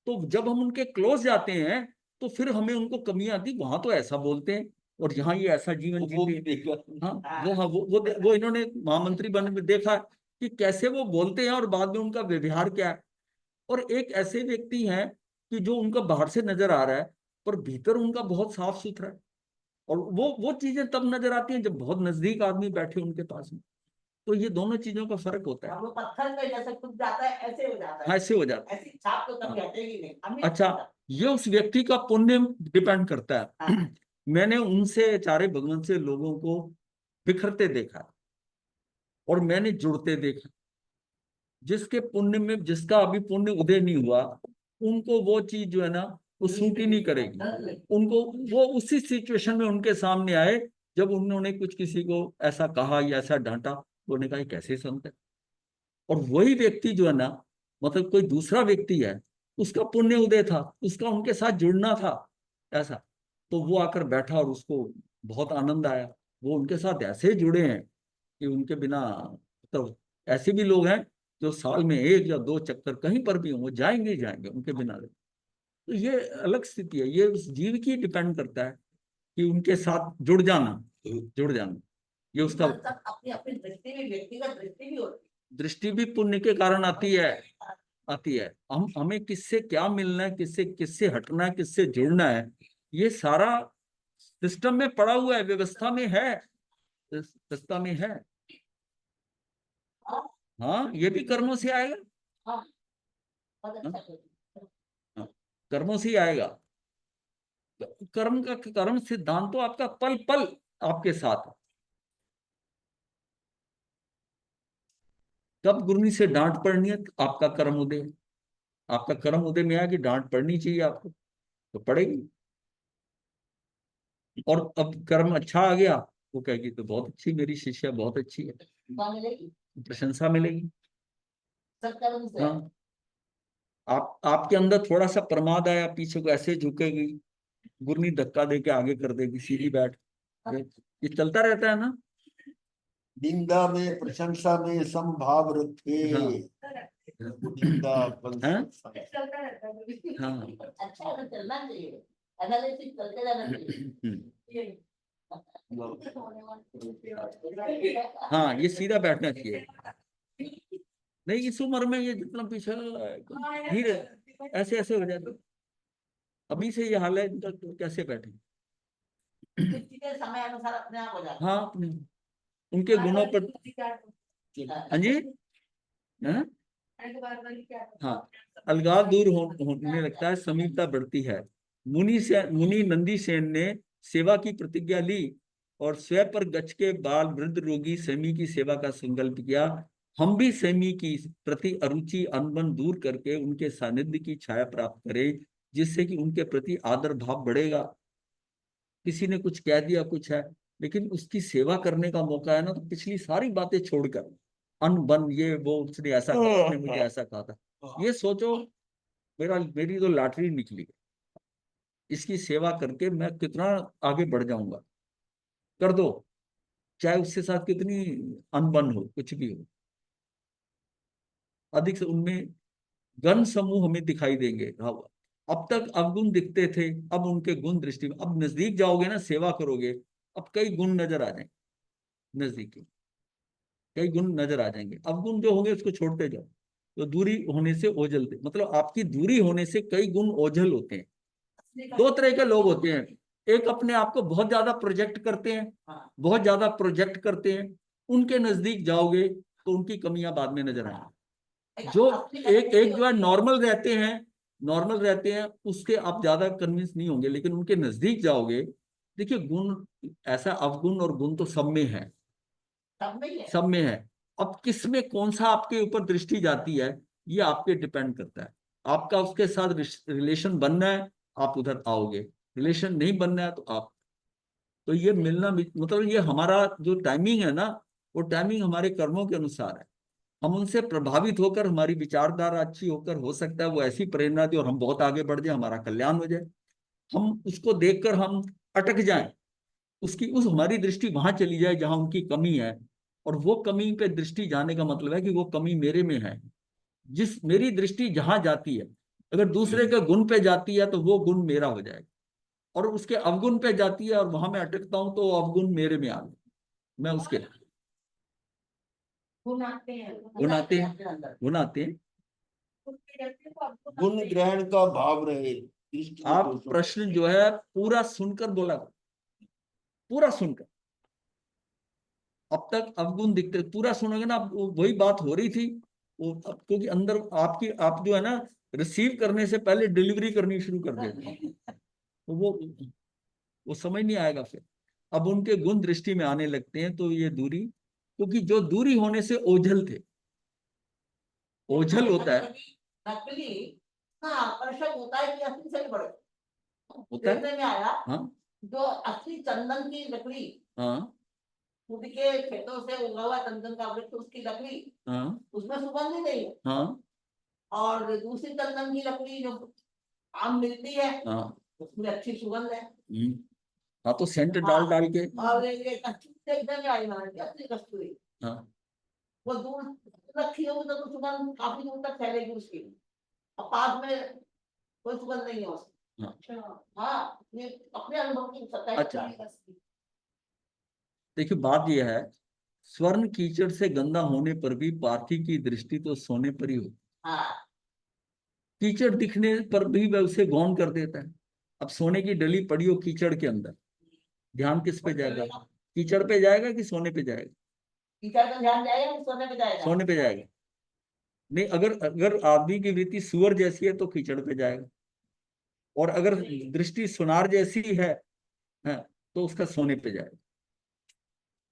तो जब हम उनके क्लोज जाते हैं तो फिर हमें उनको कमियां आती, वहां तो ऐसा बोलते हैं और यहाँ ये ऐसा जीवन वो भी जीते हैं। देखा। हाँ, वो इन्होंने महामंत्री बनने में देखा कि कैसे वो बोलते हैं और बाद में उनका व्यवहार क्या है। और एक ऐसे व्यक्ति हैं कि जो उनका बाहर से नजर आ रहा है पर भीतर उनका बहुत साफ सुथरा है, और वो चीजें तब नजर आती हैं जब बहुत नजदीक आदमी बैठे उनके पास में। तो ये दोनों चीजों का फर्क होता है। अब वो पत्थर पे जैसे खुद जाता है ऐसे हो जाता हाँ, है, ऐसे हो जाता है। ऐसी छाप तो कभी हाँ। हटेगी नहीं। हमें अच्छा, ये उस व्यक्ति का पुण्य डिपेंड करता है। हाँ। मैंने उनसे चारे भगवान से लोगों को बिखरते देखा और मैंने जुड़ते देखा। जिसके पुण्य में, जिसका अभी पुण्य उदय नहीं हुआ, उनको वो चीज जो है ना वो सूट ही नहीं करेगी। उनको वो उसी सिचुएशन में उनके सामने आए जब उन्होंने कुछ किसी को ऐसा कहा या ऐसा डांटा, तो उन्होंने कहा ये कैसे संत है। और वही व्यक्ति जो है ना, मतलब कोई दूसरा व्यक्ति है, उसका पुण्य उदय था, उसका उनके साथ जुड़ना था ऐसा, तो वो आकर बैठा और उसको बहुत आनंद आया। वो उनके साथ ऐसे जुड़े हैं कि उनके बिना, तो ऐसे भी लोग हैं जो साल में 1 या 2 चक्कर कहीं पर भी हो वो जाएंगे ही जाएंगे उनके बिना। तो ये अलग स्थिति है, ये उस जीव की डिपेंड करता है कि उनके साथ जुड़ जाना ये उसका सब अपनी अपनी दृष्टि भी, व्यक्तिगत दृष्टि भी होती दृष्टि भी पुण्य के कारण आती है। हमें किससे क्या मिलना है, किससे किससे हटना है, किससे जुड़ना है, ये सारा सिस्टम में पड़ा हुआ है, व्यवस्था में है। हाँ, ये भी कर्मों से आएगा। हाँ, बहुत अच्छा सोचा। हाँ, कर्मों से ही आएगा। कर्म सिद्धांत तो आपका पल पल आपके साथ है। कब गुरनी से डांट पड़नी है, आपका कर्म उदय, आपका कर्म उदय में आया कि डांट पड़नी चाहिए आपको, तो पड़ेगी। और अब कर्म अच्छा आ गया, वो कहेगी तो बहुत अच्छी, मेरी शिष्या बहुत अच्छी है, वहाँ मिलेगी प्रशंसा मिलेगी। सब कर्म से। हाँ, आपके अंदर थोड़ा सा प्रमाद आया, पीछे को ऐसे झुकेगी, गुरनी धक्का दे के आगे कर देगी, सीधी बैठ। ये चलता रहता है ना। निंदा में प्रशंसा में समभाव रखे। हाँ। निंदा हाँ? प्रशंसा। चलता रहता है। हाँ। अच्छा है तो चलना चाहिए, एनालिसिस करते जाना चाहिए। हाँ, ये सीधा बैठना चाहिए। नहीं, इस उम्र में ये जितना पीछे धीरे ऐसे ऐसे हो जाते, अभी से ये हाल है इनका, तो कैसे बैठे। के समय अनुसार अपने आप हो जाता हाँ, उनके गुणों पर। हाँ जी। हाँ, हाँ, अलगाव दूर होने लगता है, समीपता बढ़ती है। मुनि नंदी सेन ने सेवा की प्रतिज्ञा ली और स्वयं पर गच्छ के बाल वृद्ध रोगी सेमी की सेवा का संकल्प किया। हम भी सेमी की प्रति अरुचि अनबन दूर करके उनके सानिध्य की छाया प्राप्त करें, जिससे कि उनके प्रति आदर भाव बढ़ेगा। किसी ने कुछ कह दिया कुछ है, लेकिन उसकी सेवा करने का मौका है ना, तो पिछली सारी बातें छोड़कर अनबन, ये वो, उसने ऐसा कहा, उसने मुझे ऐसा कहा था, ये सोचो मेरी तो लॉटरी निकली, इसकी सेवा करके मैं कितना आगे बढ़ जाऊंगा। कर दो, चाहे उसके साथ कितनी अनबन हो, कुछ भी हो। अधिक से उनमें गण समूह हमें दिखाई देंगे। हाँ, अब तक अवगुण दिखते थे, अब उनके गुण दृष्टि में, अब नजदीक जाओगे ना, सेवा करोगे, अब कई गुण नजर आ जाएंगे, नजदीकी कई गुण नजर आ जाएंगे। अवगुण जो होंगे उसको छोड़ते जाओ, तो दूरी होने से ओझलते, मतलब आपकी दूरी होने से कई गुण ओझल होते हैं। 2 तरह के लोग होते हैं, एक अपने आप को बहुत ज्यादा प्रोजेक्ट करते हैं, बहुत ज्यादा प्रोजेक्ट करते हैं, उनके नजदीक जाओगे तो उनकी कमियां बाद में नजर आएंगी। जो एक जो है नॉर्मल रहते हैं, उसके आप ज्यादा कन्विंस नहीं होंगे, लेकिन उनके नजदीक जाओगे, देखिए गुण ऐसा, अवगुण और गुण तो सब में है, सब में ही है। सब में है। अब किस में कौन सा आपके ऊपर दृष्टि जाती है ये आपके डिपेंड करता है। आपका उसके साथ रिलेशन बनना है, आप उधर आओगे, रिलेशन नहीं बनना है तो आप, तो ये मिलना मतलब ये हमारा जो टाइमिंग है ना, वो टाइमिंग हमारे कर्मों के अनुसार है। हम उनसे प्रभावित होकर, हमारी विचारधारा अच्छी होकर, हो सकता है वो ऐसी प्रेरणा दे और हम बहुत आगे बढ़ जाए, हमारा कल्याण हो जाए। हम उसको देखकर हम अटक जाएं, उसकी उस हमारी दृष्टि वहां चली जाए जहां उनकी कमी है, और वो कमी पे दृष्टि जाने का मतलब है कि वो कमी मेरे में है। जिस मेरी दृष्टि जहां जाती है, अगर दूसरे के गुण पे जाती है तो वो गुण मेरा हो जाएगा, और उसके अवगुण पे जाती है और वहां मैं अटकता हूं तो वो अवगुण मेरे में आ गए, मैं उसके गुण आते हैं। गुण आते हैं, अपने अंदर। गुण आते हैं। उसके रहते हैं तो आपको गुण ग्रहण का भाव रहे, दृष्टि में आप दोषों का। प्रश्न जो है पूरा सुनकर बोला, पूरा सुनकर, अब तक अवगुण दिखते, पूरा सुनोगे ना, अब वही बात हो रही थी वो, क्योंकि अंदर आपकी, आप जो है ना रिसीव करने से पहले डिलीवरी करनी शुरू कर देते हैं, तो वो समझ नहीं आएगा फिर। अब उनके गुण दृष्टि में आने लगते हैं तो ये दूरी, क्योंकि जो दूरी होने से ओझल थे, ओझल होता है, नकली हाँ आकर्षक होता है कि असली से भी बड़े होता है। देखने में आया। हाँ जो असली चंदन की लकड़ी, हाँ खुद के खेतों से उगा हुआ चंदन का वृक्ष, उसकी लकड़ी, हाँ उसमें सुगंध ही नहीं है। हाँ और दूसरी चंदन की लकड़ी जो आम मिलती है, हाँ उसमें अच्छी सुगंध है। हाँ, तो सेंट डाल डाल के, और ये कस्तूरी से एकदम आई मारती है, असली कस्तूरी। हाँ वो दूर रखी होगी तो सुगंध काफी दूर तक फैलेगी उसकी, और पास में कोई सुगंध नहीं है उसकी। हाँ। हाँ, ये अपने अनुभव की सत्ता अच्छा। देखिए बात यह है, स्वर्ण कीचड़ से गंदा होने पर भी पार्थी की दृष्टि तो सोने पर ही होती, हाँ कीचड़ दिखने पर भी वह उसे गौण कर देता है। अब सोने की डली पड़ी हो कीचड़ के अंदर, ध्यान किस पे जाएगा? कीचड़ पे जाएगा कि सोने पे जाएगा? टीचर का ध्यान जाएगा कि सोने पे जाएगा? सोने पे जाएगा। नहीं, अगर अगर आदमी की वृत्ति सुअर जैसी है तो कीचड़ पे जाएगा, और अगर दृष्टि सुनार जैसी है तो उसका सोने पे जाएगा।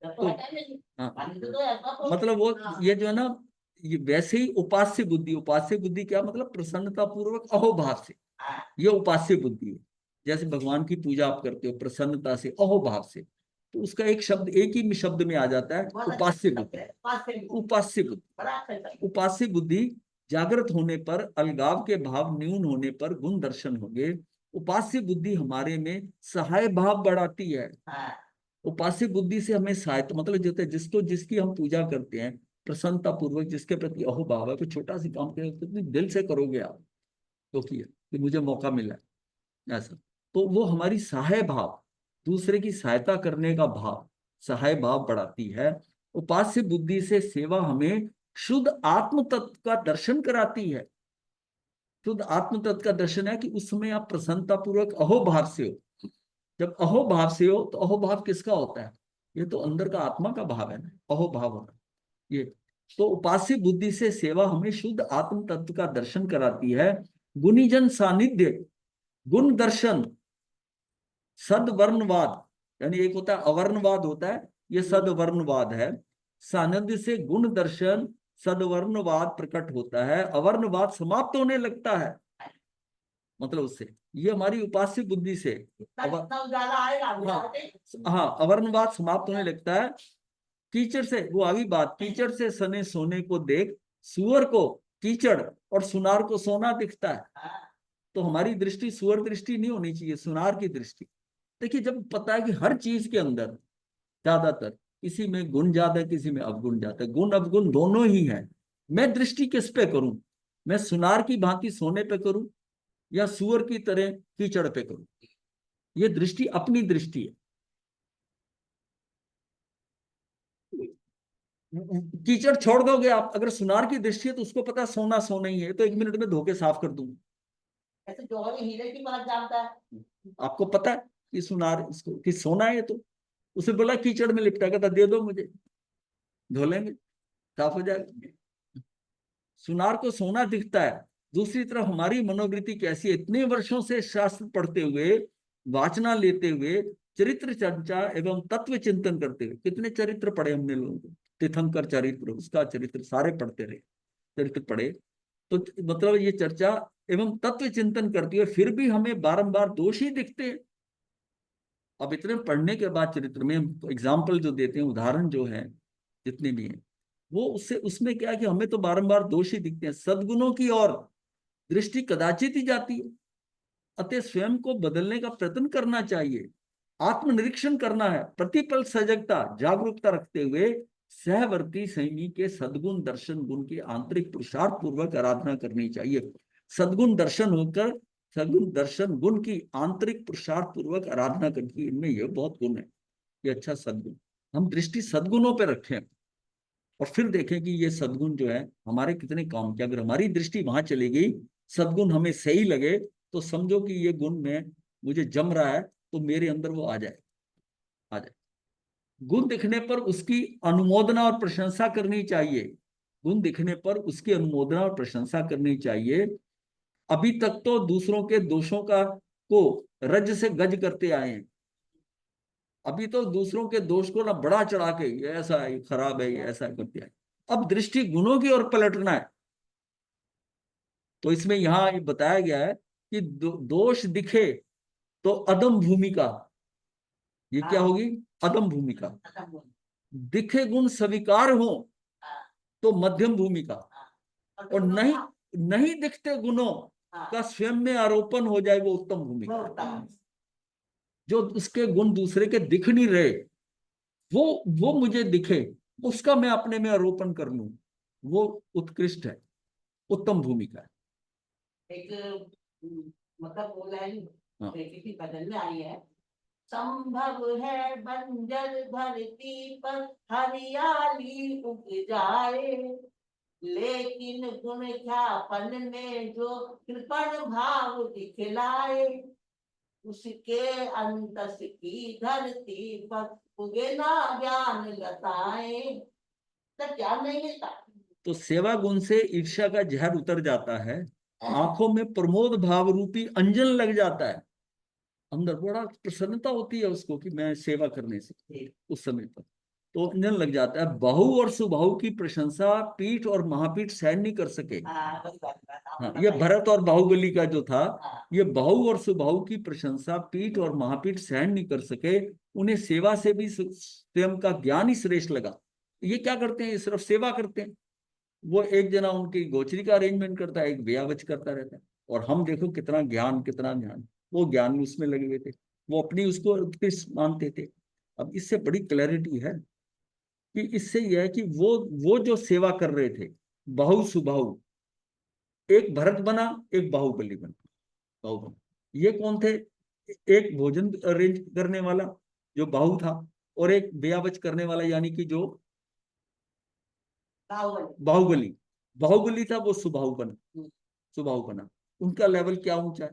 तो है नहीं। हाँ, तो ऐसा तो मतलब वो हाँ। ये जो है ना, ये वैसे ही उपास्य बुद्धि, उपास्य बुद्धि क्या मतलब? प्रसन्नता पूर्वक अहोभाव से, हाँ, ये उपास्य बुद्धि है। जैसे भगवान की पूजा आप करते हो प्रसन्नता से, अहोभाव से, तो उसका एक शब्द, एक ही शब्द में आ जाता है, बहुत अच्छा उपास्य शब्द बुद्धि। है, उपास्य बुद्धि। उपास्य बुद्धि, बड़ा अच्छा शब्द। उपास्य बुद्धि जागृत होने पर, अलगाव के भाव न्यून होने पर गुण दर्शन होंगे। उपास्य बुद्धि हमारे में सहाय भाव बढ़ाती है। हाँ, उपास्य बुद्धि से हमें सहायता, मतलब जो है जिसको, जिसकी हम पूजा करते हैं प्रसन्नता पूर्वक, जिसके प्रति अहोभाव है, कोई छोटा सी काम करें तो दिल से करोगे आप, क्योंकि कि मुझे मौका मिला है, ऐसा, तो वो हमारी सहाय भाव, दूसरे की सहायता करने का भाव, सहाय भाव बढ़ाती है। उपास्य बुद्धि से सेवा हमें शुद्ध आत्म तत्व का दर्शन कराती है। शुद्ध आत्म तत्व का दर्शन है कि उस समय आप प्रसन्नता पूर्वक अहोभाव से हो। जब अहोभाव से हो तो अहोभाव किसका होता है? ये तो अंदर का आत्मा का भाव है ना, अहोभाव होना ये। तो उपास्य बुद्धि से सेवा हमें शुद्ध आत्म तत्व का दर्शन कराती है। गुणीजन सानिध्य, गुण दर्शन, सदवर्णवाद, यानी एक होता है अवर्णवाद होता है, ये सदवर्णवाद है। सानिध्य से गुण दर्शन, सदवर्णवाद प्रकट होता है, अवर्णवाद समाप्त होने लगता है। मतलब उससे, ये हमारी उपास्य बुद्धि से इतना उजाला आएगा हाँ, अवर्णवाद समाप्त होने लगता है। कीचड़ से, वो आगे बात, कीचड़ से सने सोने को देख, सुअर को कीचड़ और सुनार को सोना दिखता है। तो हमारी दृष्टि सुअर दृष्टि नहीं होनी चाहिए, सुनार की दृष्टि। देखिए जब पता है कि हर चीज के अंदर ज्यादातर, किसी में गुण ज्यादा, किसी में अवगुण ज्यादा, गुण अवगुण दोनों ही है। मैं दृष्टि किस पे करूं? मैं सुनार की भांति सोने पे करूं या सुअर की तरह कीचड़ पे करूं? ये दृष्टि अपनी दृष्टि है। कीचड़ छोड़ दोगे आप, अगर सुनार की दृष्टि है तो उसको पता सोना सोना ही है, तो 1 मिनट में धो के साफ कर दूंगा। ऐसे जौहरी हीरे की परख जानता है। आपको पता है कि सुनार इसको कि सोना है, तो उसे बोला कीचड़ में लिपटा, कहता दे दो मुझे, धो लेंगे, साफ हो जाएगा। सुनार को सोना दिखता है। दूसरी तरफ हमारी मनोवृत्ति कैसी है? इतने वर्षों से शास्त्र पढ़ते हुए, वाचना लेते हुए, चरित्र चर्चा एवं तत्व चिंतन करते हुए, कितने चरित्र पढ़े हमने लोगों को, तीर्थंकर चरित्र, उसका चरित्र सारे पढ़ते रहे, चरित्र पढ़े। तो मतलब ये चर्चा एवं तत्व चिंतन करती है, फिर भी हमें बारंबार दोष ही दिखते हैं। अब इतने पढ़ने के बाद चरित्र में एग्जाम्पल जो देते हैं, उदाहरण जो है जितने भी हैं, वो उससे उसमें क्या है कि हमें तो बारंबार दोष ही दिखते हैं, सद्गुणों की ओर दृष्टि कदाचित ही जाती है। अतः स्वयं को बदलने का प्रयत्न करना चाहिए, आत्मनिरीक्षण करना है, प्रतिपल सजगता जागरूकता रखते हुए सहवर्ती संयमी के सद्गुण दर्शन गुण की आंतरिक पुरुषार्थ पूर्वक आराधना करनी चाहिए। सद्गुण दर्शन होकर सद्गुण दर्शन गुण की आंतरिक पुरुषार्थ पूर्वक आराधना करनी, इनमें यह बहुत गुण है, ये अच्छा सद्गुण। हम दृष्टि सद्गुणों पर रखें और फिर देखें कि ये सद्गुण जो है हमारे कितने काम के। अगर हमारी दृष्टि वहां चली गई, सद्गुण हमें सही लगे, तो समझो कि ये गुण में मुझे जम रहा है, तो मेरे अंदर वो आ जाए। गुण दिखने पर उसकी अनुमोदना और प्रशंसा करनी चाहिए। गुण दिखने पर उसकी अनुमोदना और प्रशंसा करनी चाहिए। अभी तक तो दूसरों के दोषों को रज से गज करते आए हैं। अभी तो दूसरों के दोष को ना बड़ा चढ़ा के ये ऐसा है, ये खराब है, ये ऐसा करते आए। अब दृष्टि गुणों की ओर पलटना है। तो इसमें यहां बताया गया है कि दोष दिखे तो अदम भूमिका, ये क्या होगी? अदम भूमिका। दिखे गुण स्वीकार हो तो मध्यम भूमिका, और नहीं दिखते गुणों का स्वयं में आरोपण हो जाए वो उत्तम भूमिका। जो उसके गुण दूसरे के दिख नहीं रहे, वो मुझे दिखे, उसका मैं अपने में आरोपण कर लूं, वो उत्कृष्ट है, उत्तम भूमिका है। एक मतलब वो लाइन किसी भजन में आई है, संभव है बंजर धरती पर हरियाली उग जाए, लेकिन गुण ख्यापन में जो कृपण भाव दिखलाए, उसके अंतस की धरती पर उगे ना ज्ञान लताए। तो ज्ञान नहीं मिलता। तो सेवा गुण से ईर्ष्या का जहर उतर जाता है, आंखों में प्रमोद भाव रूपी अंजन लग जाता है, अंदर बड़ा प्रसन्नता होती है उसको कि मैं सेवा करने से उस समय पर, तो अंजन लग जाता है। बहु और सुबाहु की प्रशंसा पीठ और महापीठ सहन नहीं कर सके। हाँ, ये भरत और बाहुबली का जो था, ये बहु और सुबाहु की प्रशंसा पीठ और महापीठ सहन नहीं कर सके। उन्हें सेवा से भी स्वयं का ज्ञान ही श्रेष्ठ लगा। ये क्या करते हैं? सिर्फ सेवा करते हैं। वो एक जना उनकी गोचरी का अरेंजमेंट करता है, एक व्यावच करता रहता है, और हम देखो कितना ज्ञान, कितना ज्ञान, वो ज्ञान में उसमें लगे हुए थे, वो अपनी उसको उत्कृष्ट मानते थे। अब इससे बड़ी क्लैरिटी है कि इससे यह है कि वो जो सेवा कर रहे थे, बहु सुबाहु, एक भरत बना, एक बाहुबली बना, ये कौन थे? एक भोजन अरेंज करने वाला जो बाहु था, और एक व्यावच करने वाला यानी कि जो बाहुबली था, वो सुबाहु बना। उनका लेवल क्या ऊंचा है।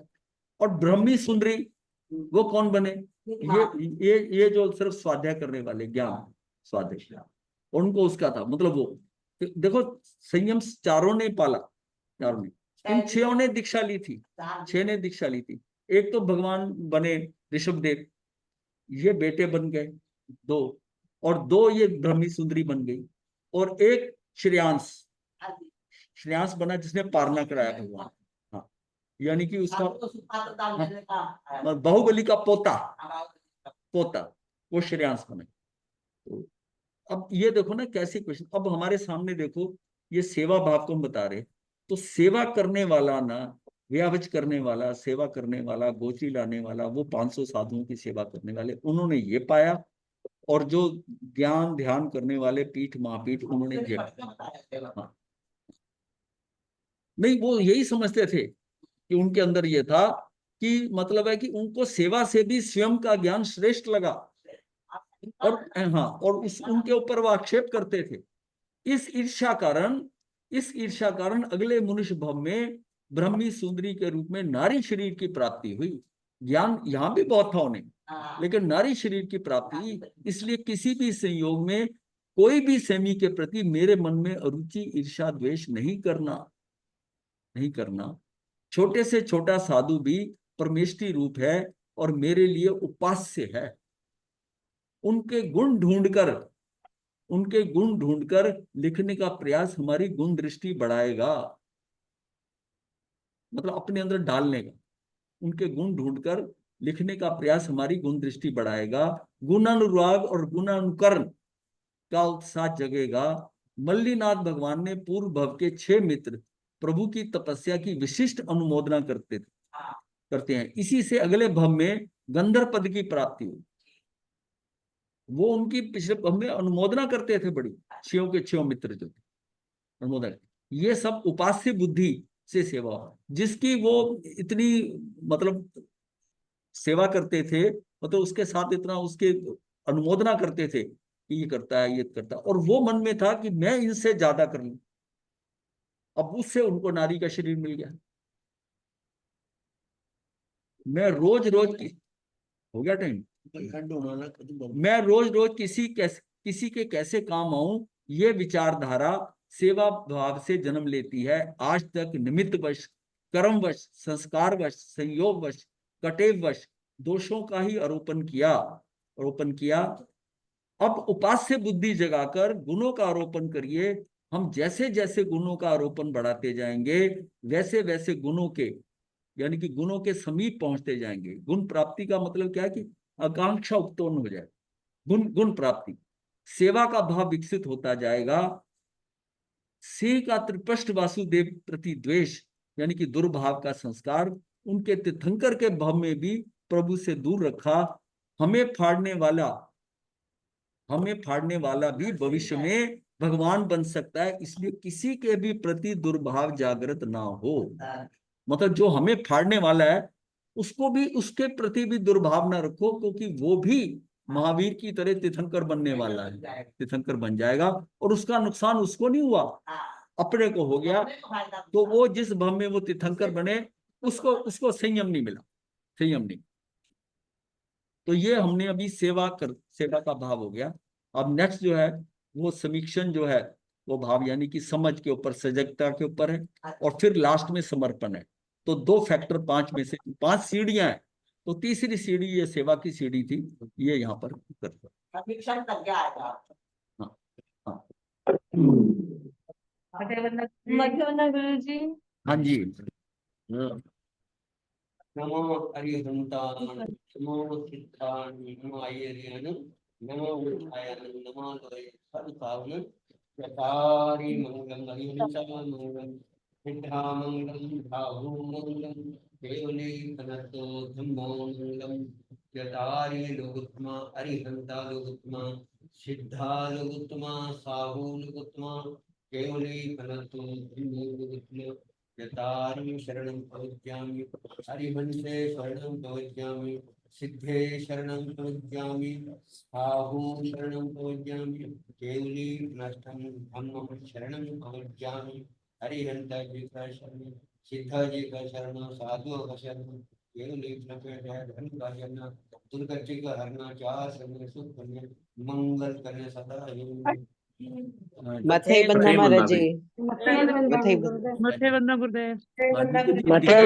और ब्रह्मी सुंदरी वो कौन बने? ये जो सिर्फ स्वाध्याय करने वाले, ज्ञान स्वाध्याय, उनको उसका था, मतलब वो देखो संयम चारों ने पाला, चारों ने, इन छह ने दीक्षा ली थी, 6 ने दीक्षा ली थी। एक तो भगवान बने ऋषभदेव, ये बेटे बन गए 2, और 2 ये ब्रह्मी सुंदरी बन गई, और एक श्रेयांश बना जिसने पारना कराया भगवान। हाँ, यानी कि उसका बाहुबली का पोता वो श्रेयांश बने। तो अब ये देखो ना कैसी क्वेश्चन। अब हमारे सामने देखो, ये सेवा भाव को हम बता रहे, तो सेवा करने वाला ना, व्यावच करने वाला, सेवा करने वाला, गोची लाने वाला, वो 500 साधुओं की सेवा करने वाले, उन्होंने ये पाया, और जो ज्ञान ध्यान करने वाले पीठ महापीठ, उन्होंने ये हाँ। नहीं, वो यही समझते थे कि उनके अंदर ये था कि मतलब है कि उनको सेवा से भी स्वयं का ज्ञान श्रेष्ठ लगा, और हाँ, और उनके ऊपर वो आक्षेप करते थे। इस ईर्ष्या कारण अगले मनुष्य भव में ब्रह्मी सुंदरी के रूप में नारी शरीर की प्राप्ति हुई। ज्ञान यहाँ भी बहुत था उन्हें, लेकिन नारी शरीर की प्राप्ति। इसलिए किसी भी संयोग में कोई भी सेमी के प्रति मेरे मन में अरुचि, ईर्ष्या, द्वेष नहीं करना। छोटे से छोटा साधु भी परमेष्टि रूप है और मेरे लिए उपास्य है। उनके गुण ढूंढकर उनके गुण ढूंढकर लिखने का प्रयास हमारी गुण दृष्टि बढ़ाएगा, मतलब अपने अंदर डालने का। उनके गुण ढूंढकर लिखने का प्रयास हमारी गुण दृष्टि बढ़ाएगा, गुणानुराग और गुणानुकरण का उत्साह जगेगा। मल्लीनाथ भगवान ने पूर्व भव के 6 मित्र प्रभु की तपस्या की विशिष्ट अनुमोदना करते हैं। इसी से अगले भव में गंधर्व पद की प्राप्ति हुई। वो उनकी पिछले भव में अनुमोदना करते थे, बड़ी 6 के 6 मित्र जो थे अनुमोदना। ये सब उपास्य बुद्धि से सेवा, जिसकी वो इतनी मतलब सेवा करते थे, मतलब उसके साथ इतना उसके अनुमोदना करते थे कि ये करता है, ये करता है, और वो मन में था कि मैं इनसे ज्यादा कर लूं। अब उससे उनको नारी का शरीर मिल गया। मैं रोज रोज की हो गया टाइम, मैं रोज रोज किसी के कैसे काम आऊं, ये विचारधारा सेवा भाव से जन्म लेती है। आज तक निमित्तवश, कर्मवश, संस्कारवश, संयोगवश, कटेववश दोषों का ही आरोपण किया। अब उपास्य बुद्धि जगाकर गुणों का आरोपण करिए। हम जैसे जैसे गुणों का आरोपण बढ़ाते जाएंगे, वैसे वैसे गुणों के, यानी कि गुणों के समीप पहुंचते जाएंगे। गुण प्राप्ति का मतलब क्या है कि आकांक्षा उत्पन्न हो जाए, गुण प्राप्ति, सेवा का भाव विकसित होता जाएगा। से का त्रिपृष्ठ वासुदेव प्रति द्वेष, यानी कि दुर्भाव का संस्कार उनके तीर्थंकर के भाव में भी प्रभु से दूर रखा। हमें फाड़ने वाला भी भविष्य में भगवान बन सकता है, इसलिए किसी के भी प्रति दुर्भाव जागृत ना हो। मतलब जो हमें फाड़ने वाला है उसको भी, उसके प्रति भी दुर्भाव ना रखो, क्योंकि वो भी महावीर की तरह तीर्थंकर बनने वाला है, तीर्थंकर बन जाएगा, और उसका नुकसान उसको नहीं हुआ, अपने को हो गया। तो वो जिस भव में वो तीर्थंकर बने, उसको संयम नहीं मिला, संयम नहीं। तो ये हमने अभी सेवा का भाव हो गया। अब नेक्स्ट जो है वो समीक्षण जो है, वो भाव यानी कि समझ के ऊपर, सजगता के ऊपर है, और फिर लास्ट में समर्पण है। तो 2 फैक्टर 5 में से 5 सीढ़ियां हैं, तो तीसरी सीढ़ी ये सेवा की सीढ़ी थी, ये यहाँ पर करते। समीक्षण तक क्या आएगा? हाँ हाँ मध्य गुरु जी। हाँ जी। नमो अरिहंतान, नमो सिद्धान, नमो आयर्यन, नमो उठायन, नमो लोय सर्वसावन, यथारि मंगलम अरिहंतान मंगलम, सिद्धा मंगलम, भावो मंगलम, केवले कनतो धम्मो मंगलम, यथारि लोकोत्तमा, अरिहंता लोकोत्तमा, सिद्धा लोकोत्तमा, साहू लोकोत्तमा, केवले कनतो धम्मो लोकोत्तमा, यतारि शरणं प्रपद्यामि, हरिवंशे शरणं प्रपद्यामि, सिद्धे शरणं प्रपद्यामि, साहू शरणं प्रपद्यामि, केवली नष्टं धम्मं शरणं प्रपद्यामि, हरिहंता जी का शरण, सिद्धा जी का शरण, साधु का शरण, केवली धन का शरण, दुर्गा जी का हरना, चार शरण सुख करने, मंगल करने सदा। मथे बंधा महाराज जी, मथे बंधा मथे गुरुदेव। मथे